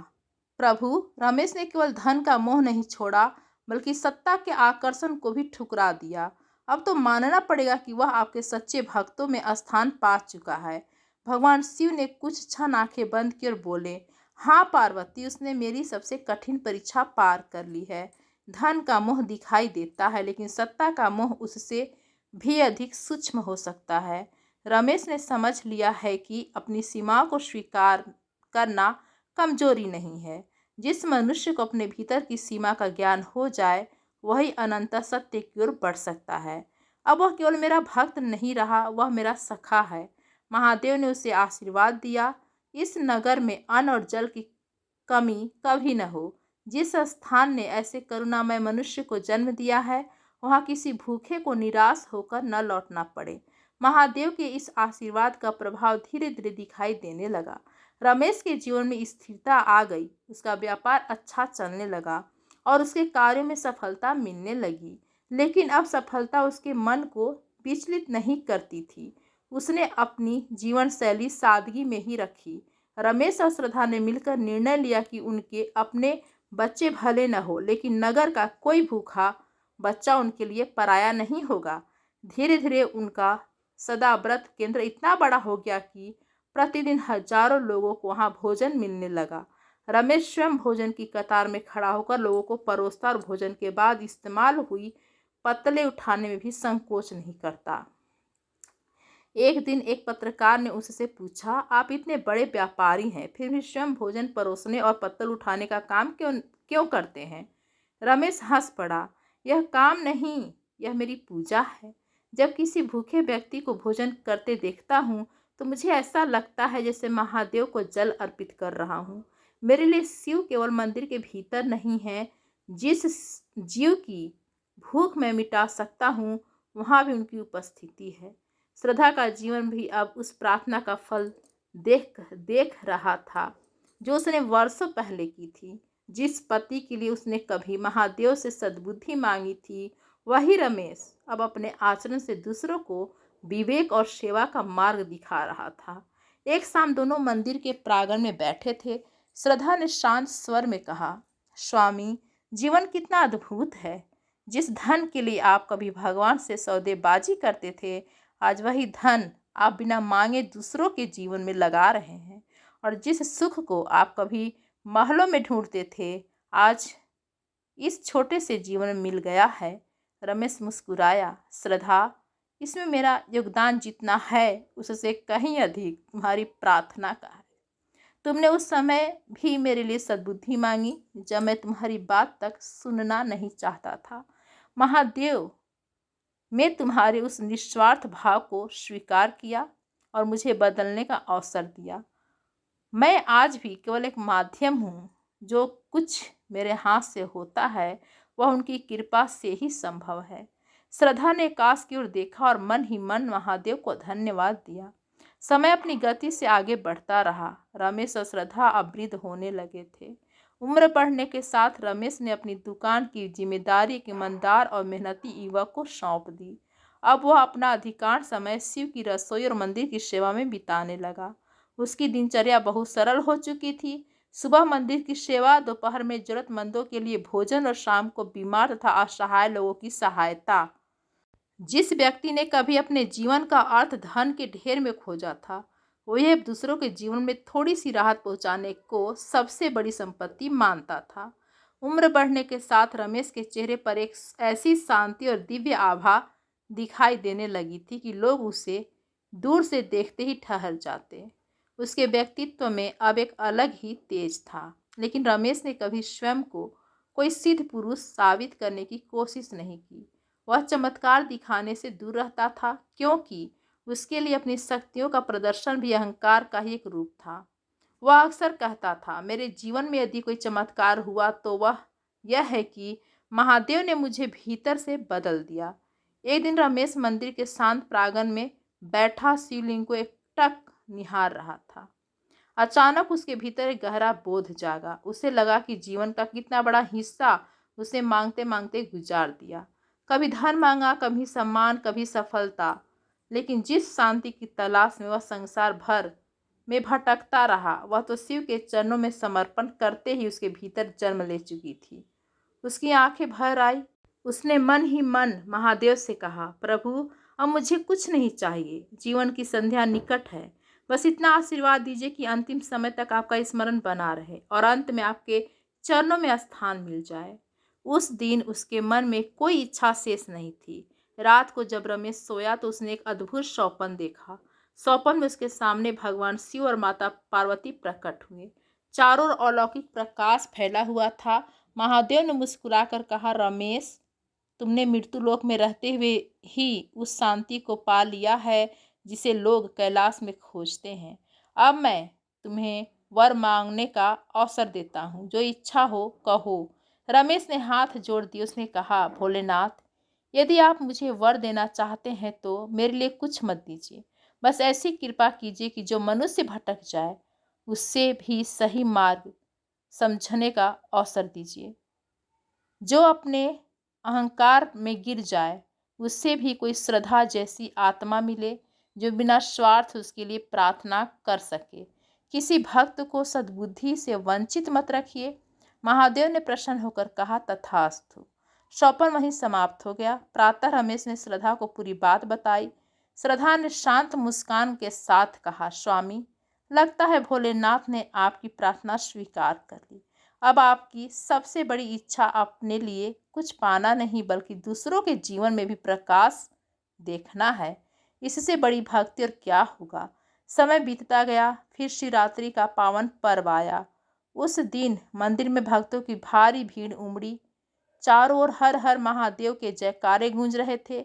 प्रभु, रमेश ने केवल धन का मोह नहीं छोड़ा, बल्कि सत्ता के आकर्षण को भी ठुकरा दिया। अब तो मानना पड़ेगा कि वह आपके सच्चे भक्तों में स्थान पा चुका है। भगवान शिव ने कुछ क्षण आंखें बंद की और बोले, हाँ पार्वती, उसने मेरी सबसे कठिन परीक्षा पार कर ली है। धन का मोह दिखाई देता है, लेकिन सत्ता का मोह उससे भी अधिक सूक्ष्म हो सकता है। रमेश ने समझ लिया है कि अपनी सीमाओं को स्वीकार करना कमजोरी नहीं है। जिस मनुष्य को अपने भीतर की सीमा का ज्ञान हो जाए वही अनंत सत्य की ओर बढ़ सकता है। अब वह केवल मेरा भक्त नहीं रहा, वह मेरा सखा है। महादेव ने उसे आशीर्वाद दिया, इस नगर में अन्न और जल की कमी कभी न हो। जिस स्थान ने ऐसे करुणामय मनुष्य को जन्म दिया है, वहाँ किसी भूखे को निराश होकर न लौटना पड़े। महादेव के इस आशीर्वाद का प्रभाव धीरे धीरे दिखाई देने लगा। रमेश के जीवन में स्थिरता आ गई, उसका व्यापार अच्छा चलने लगा और उसके कार्यों में सफलता मिलने लगी। लेकिन अब सफलता उसके मन को विचलित नहीं करती थी। उसने अपनी जीवन शैली सादगी में ही रखी। रमेश और श्रद्धा ने मिलकर निर्णय लिया कि उनके अपने बच्चे भले न हो, लेकिन नगर का कोई भूखा बच्चा उनके लिए पराया नहीं होगा। धीरे धीरे उनका सदाव्रत केंद्र इतना बड़ा हो गया कि प्रतिदिन हजारों लोगों को वहां भोजन मिलने लगा। रमेश स्वयं भोजन की कतार में खड़ा होकर लोगों को परोसता और भोजन के बाद इस्तेमाल हुई पत्तलें उठाने में भी संकोच नहीं करता। एक दिन एक पत्रकार ने उससे पूछा, आप इतने बड़े व्यापारी हैं, फिर भी स्वयं भोजन परोसने और पत्तल उठाने का काम क्यों क्यों करते हैं? रमेश हंस पड़ा, यह काम नहीं, यह मेरी पूजा है। जब किसी भूखे व्यक्ति को भोजन करते देखता हूँ तो मुझे ऐसा लगता है जैसे महादेव को जल अर्पित कर रहा हूँ। मेरे लिए शिव केवल मंदिर के भीतर नहीं है। जिस जीव की भूख मैं मिटा सकता हूँ, वहाँ भी उनकी उपस्थिति है। श्रद्धा का जीवन भी अब उस प्रार्थना का फल देख देख रहा था जो उसने वर्षों पहले की थी। जिस पति के लिए उसने कभी महादेव से सद्बुद्धि मांगी थी, वही रमेश अब अपने आचरण से दूसरों को विवेक और सेवा का मार्ग दिखा रहा था। एक शाम दोनों मंदिर के प्रांगण में बैठे थे। श्रद्धा ने शांत स्वर में कहा, स्वामी, जीवन कितना अद्भुत है। जिस धन के लिए आप कभी भगवान से सौदेबाजी करते थे, आज वही धन आप बिना मांगे दूसरों के जीवन में लगा रहे हैं। और जिस सुख को आप कभी महलों में ढूंढते थे, आज इस छोटे से जीवन में मिल गया है। रमेश मुस्कुराया, श्रद्धा, इसमें मेरा योगदान जितना है उससे कहीं अधिक तुम्हारी प्रार्थना का है। तुमने उस समय भी मेरे लिए सद्बुद्धि मांगी जब मैं तुम्हारी बात तक सुनना नहीं चाहता था। महादेव, मैं तुम्हारे उस निस्वार्थ भाव को स्वीकार किया और मुझे बदलने का अवसर दिया। मैं आज भी केवल एक माध्यम हूँ। जो कुछ मेरे हाथ से होता है वह उनकी कृपा से ही संभव है। श्रद्धा ने आकाश की ओर देखा और मन ही मन महादेव को धन्यवाद दिया। समय अपनी गति से आगे बढ़ता रहा। रमेश और श्रद्धा अब वृद्ध होने लगे थे। उम्र बढ़ने के साथ रमेश ने अपनी दुकान की जिम्मेदारी एक ईमानदार और मेहनती युवक को सौंप दी। अब वह अपना अधिकांश समय शिव की रसोई और मंदिर की सेवा में बिताने लगा। उसकी दिनचर्या बहुत सरल हो चुकी थी। सुबह मंदिर की सेवा, दोपहर में जरूरतमंदों के लिए भोजन और शाम को बीमार तथा असहाय लोगों की सहायता। जिस व्यक्ति ने कभी अपने जीवन का अर्थ धन के ढेर में खोजा था, वह दूसरों के जीवन में थोड़ी सी राहत पहुंचाने को सबसे बड़ी संपत्ति मानता था। उम्र बढ़ने के साथ रमेश के चेहरे पर एक ऐसी शांति और दिव्य आभा दिखाई देने लगी थी कि लोग उसे दूर से देखते ही ठहर जाते। उसके व्यक्तित्व में अब एक अलग ही तेज था। लेकिन रमेश ने कभी स्वयं को कोई सिद्ध पुरुष साबित करने की कोशिश नहीं की। वह चमत्कार दिखाने से दूर रहता था, क्योंकि उसके लिए अपनी शक्तियों का प्रदर्शन भी अहंकार का ही एक रूप था। वह अक्सर कहता था, मेरे जीवन में यदि कोई चमत्कार हुआ तो वह यह है कि महादेव ने मुझे भीतर से बदल दिया। एक दिन रमेश मंदिर के शांत प्रांगण में बैठा शिवलिंग को एकटक निहार रहा था। अचानक उसके भीतर एक गहरा बोध जागा। उसे लगा कि जीवन का कितना बड़ा हिस्सा उसे मांगते मांगते गुजार दिया। कभी धन मांगा, कभी सम्मान, कभी सफलता, लेकिन जिस शांति की तलाश में वह संसार भर में भटकता रहा, वह तो शिव के चरणों में समर्पण करते ही उसके भीतर जन्म ले चुकी थी। उसकी आंखें भर आई। उसने मन ही मन महादेव से कहा, प्रभु, अब मुझे कुछ नहीं चाहिए। जीवन की संध्या निकट है। बस इतना आशीर्वाद दीजिए कि अंतिम समय तक आपका स्मरण बना रहे और अंत में आपके चरणों में स्थान मिल जाए। उस दिन उसके मन में कोई इच्छा शेष नहीं थी। रात को जब रमेश सोया तो उसने एक अद्भुत स्वप्न देखा। स्वप्न में उसके सामने भगवान शिव और माता पार्वती प्रकट हुए। चारों ओर अलौकिक प्रकाश फैला हुआ था। महादेव ने मुस्कुराकर कहा, रमेश, तुमने मृत्यु लोक में रहते हुए ही उस शांति को पा लिया है जिसे लोग कैलाश में खोजते हैं। अब मैं तुम्हें वर मांगने का अवसर देता हूँ, जो इच्छा हो कहो। रमेश ने हाथ जोड़ दिए। उसने कहा, भोलेनाथ, यदि आप मुझे वर देना चाहते हैं तो मेरे लिए कुछ मत दीजिए। बस ऐसी कृपा कीजिए कि जो मनुष्य भटक जाए उससे भी सही मार्ग समझने का अवसर दीजिए। जो अपने अहंकार में गिर जाए उससे भी कोई श्रद्धा जैसी आत्मा मिले, जो बिना स्वार्थ उसके लिए प्रार्थना कर सके। किसी भक्त को सद्बुद्धि से वंचित मत रखिए। महादेव ने प्रसन्न होकर कहा, तथास्तु। सौपन वहीं समाप्त हो गया। प्रातः रमेश ने श्रद्धा को पूरी बात बताई। श्रद्धा ने शांत मुस्कान के साथ कहा, स्वामी, लगता है भोलेनाथ ने आपकी प्रार्थना स्वीकार कर ली। अब आपकी सबसे बड़ी इच्छा अपने लिए कुछ पाना नहीं बल्कि दूसरों के जीवन में भी प्रकाश देखना है। इससे बड़ी भक्ति और क्या होगा। समय बीतता गया। फिर शिवरात्रि का पावन पर्व आया। उस दिन मंदिर में भक्तों की भारी भीड़ उमड़ी। चारों ओर हर हर महादेव के जयकारे गूंज रहे थे।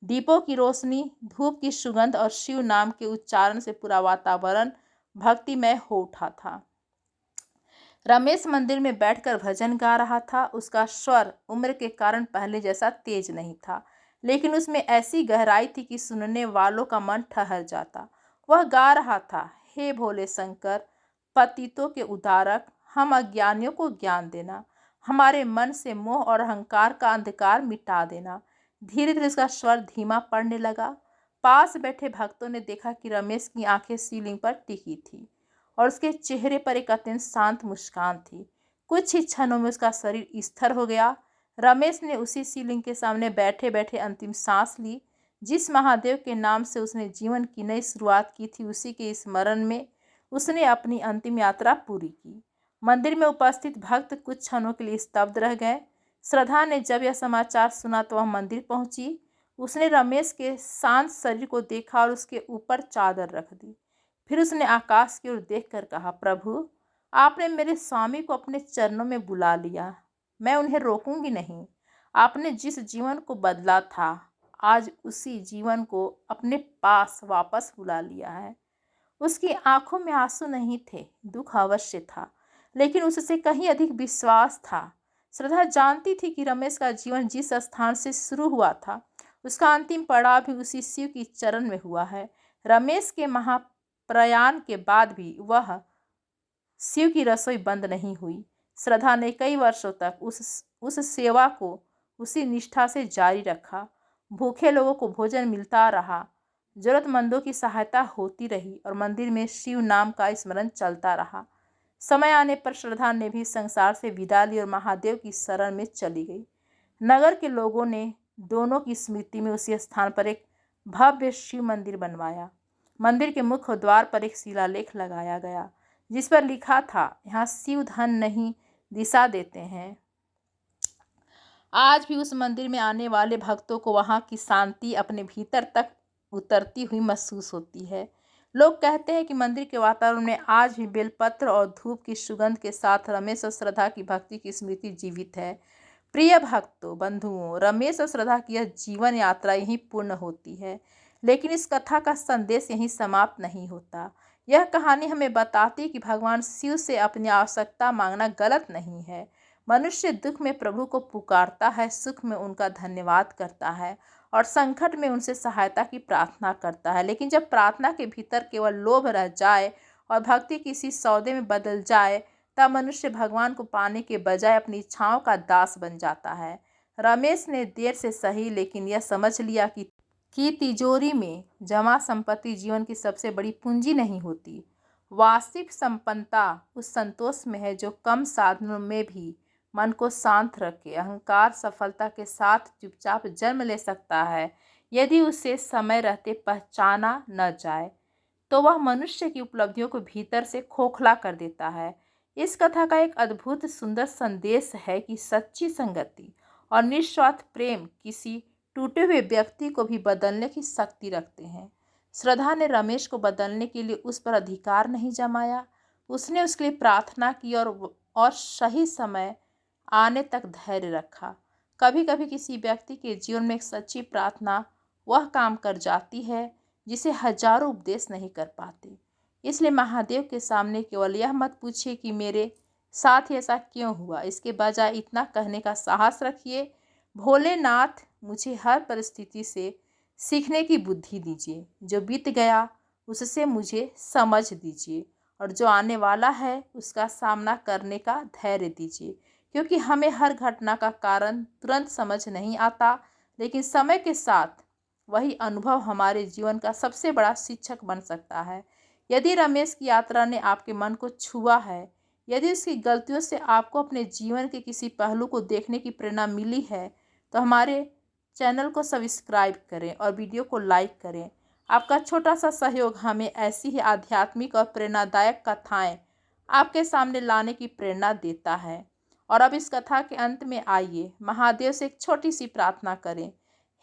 दीपों की रोशनी, धूप की सुगंध और शिव नाम के उच्चारण से पूरा वातावरण भक्तिमय हो उठा था। रमेश मंदिर में बैठकर भजन गा रहा था। उसका स्वर उम्र के कारण पहले जैसा तेज नहीं था, लेकिन उसमें ऐसी गहराई थी कि सुनने वालों का मन ठहर जाता। वह गा रहा था, हे भोले शंकर, पतितों के उद्धारक, हम अज्ञानियों को ज्ञान देना, हमारे मन से मोह और अहंकार का अंधकार मिटा देना। धीरे धीरे उसका स्वर धीमा पड़ने लगा। पास बैठे भक्तों ने देखा कि रमेश की आंखें शिवलिंग पर टिकी थी और उसके चेहरे पर एक अत्यंत शांत मुस्कान थी। कुछ ही क्षणों में उसका शरीर स्थिर हो गया। रमेश ने उसी शिवलिंग के सामने बैठे बैठे अंतिम सांस ली। जिस महादेव के नाम से उसने जीवन की नई शुरुआत की थी, उसी के स्मरण में उसने अपनी अंतिम यात्रा पूरी की। मंदिर में उपस्थित भक्त कुछ क्षणों के लिए स्तब्ध रह गए। श्रद्धा ने जब यह समाचार सुना तो वह मंदिर पहुंची। उसने रमेश के शांत शरीर को देखा और उसके ऊपर चादर रख दी। फिर उसने आकाश की ओर देखकर कहा, प्रभु, आपने मेरे स्वामी को अपने चरणों में बुला लिया। मैं उन्हें रोकूंगी नहीं। आपने जिस जीवन को बदला था, आज उसी जीवन को अपने पास वापस बुला लिया है। उसकी आंखों में आंसू नहीं थे, दुख अवश्य था, लेकिन उससे कहीं अधिक विश्वास था। श्रद्धा जानती थी कि रमेश का जीवन जिस स्थान से शुरू हुआ था, उसका अंतिम पड़ाव भी उसी शिव की चरण में हुआ है। रमेश के महाप्रयाण के बाद भी वह शिव की रसोई बंद नहीं हुई। श्रद्धा ने कई वर्षों तक उस सेवा को उसी निष्ठा से जारी रखा। भूखे लोगों को भोजन मिलता रहा, जरूरतमंदों की सहायता होती रही और मंदिर में शिव नाम का स्मरण चलता रहा। समय आने पर श्रद्धा ने भी संसार से विदा ली और महादेव की शरण में चली गई। नगर के लोगों ने दोनों की स्मृति में उसी स्थान पर एक भव्य शिव मंदिर बनवाया। मंदिर के मुख्य द्वार पर एक शिलालेख लगाया गया, जिस पर लिखा था, यहाँ शिव धन नहीं दिशा देते हैं। आज भी उस मंदिर में आने वाले भक्तों को वहाँ की शांति अपने भीतर तक उतरती हुई महसूस होती है। लोग कहते हैं कि मंदिर के वातावरण में आज भी बेलपत्र और धूप की सुगंध के साथ रमेश और श्रद्धा की भक्ति की स्मृति जीवित है। प्रिय भक्तों, बंधुओं, रमेश और श्रद्धा की यह जीवन यात्रा यहीं पूर्ण होती है, लेकिन इस कथा का संदेश यहीं समाप्त नहीं होता। यह कहानी हमें बताती है कि भगवान शिव से अपनी आवश्यकता मांगना गलत नहीं है। मनुष्य दुख में प्रभु को पुकारता है, सुख में उनका धन्यवाद करता है और संकट में उनसे सहायता की प्रार्थना करता है। लेकिन जब प्रार्थना के भीतर केवल लोभ रह जाए और भक्ति किसी सौदे में बदल जाए, तब मनुष्य भगवान को पाने के बजाय अपनी इच्छाओं का दास बन जाता है। रमेश ने देर से सही लेकिन यह समझ लिया कि तिजोरी में जमा संपत्ति जीवन की सबसे बड़ी पूंजी नहीं होती। वास्तविक संपन्नता उस संतोष में है जो कम साधनों में भी मन को शांत रखे। अहंकार सफलता के साथ चुपचाप जन्म ले सकता है। यदि उसे समय रहते पहचाना न जाए तो वह मनुष्य की उपलब्धियों को भीतर से खोखला कर देता है। इस कथा का एक अद्भुत सुंदर संदेश है कि सच्ची संगति और निस्वार्थ प्रेम किसी टूटे हुए व्यक्ति को भी बदलने की शक्ति रखते हैं। श्रद्धा ने रमेश को बदलने के लिए उस पर अधिकार नहीं जमाया। उसने उसके लिए प्रार्थना की और सही समय आने तक धैर्य रखा। कभी कभी किसी व्यक्ति के जीवन में एक सच्ची प्रार्थना वह काम कर जाती है जिसे हजारों उपदेश नहीं कर पाते। इसलिए महादेव के सामने केवल यह मत पूछिए कि मेरे साथ ऐसा क्यों हुआ, इसके बजाय इतना कहने का साहस रखिए, भोलेनाथ मुझे हर परिस्थिति से सीखने की बुद्धि दीजिए। जो बीत गया उससे मुझे समझ दीजिए और जो आने वाला है उसका सामना करने का धैर्य दीजिए। क्योंकि हमें हर घटना का कारण तुरंत समझ नहीं आता, लेकिन समय के साथ वही अनुभव हमारे जीवन का सबसे बड़ा शिक्षक बन सकता है। यदि रमेश की यात्रा ने आपके मन को छुआ है, यदि उसकी गलतियों से आपको अपने जीवन के किसी पहलू को देखने की प्रेरणा मिली है, तो हमारे चैनल को सब्सक्राइब करें और वीडियो को लाइक करें। आपका छोटा सा सहयोग हमें ऐसी ही आध्यात्मिक और प्रेरणादायक कथाएं आपके सामने लाने की प्रेरणा देता है। और अब इस कथा के अंत में आइए महादेव से एक छोटी सी प्रार्थना करें।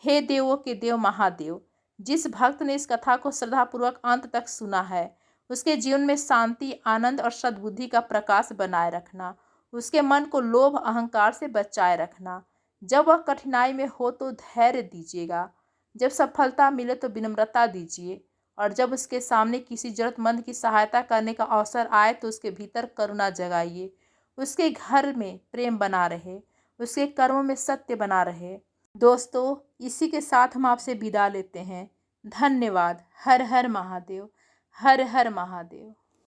हे देवों के देव महादेव, जिस भक्त ने इस कथा को श्रद्धापूर्वक अंत तक सुना है, उसके जीवन में शांति, आनंद और सद्बुद्धि का प्रकाश बनाए रखना। उसके मन को लोभ अहंकार से बचाए रखना। जब वह कठिनाई में हो तो धैर्य दीजिएगा, जब सफलता मिले तो विनम्रता दीजिए, और जब उसके सामने किसी जरूरतमंद की सहायता करने का अवसर आए तो उसके भीतर करुणा जगाइए। उसके घर में प्रेम बना रहे, उसके कर्मों में सत्य बना रहे। दोस्तों, इसी के साथ हम आपसे विदा लेते हैं। धन्यवाद। हर हर महादेव। हर हर महादेव।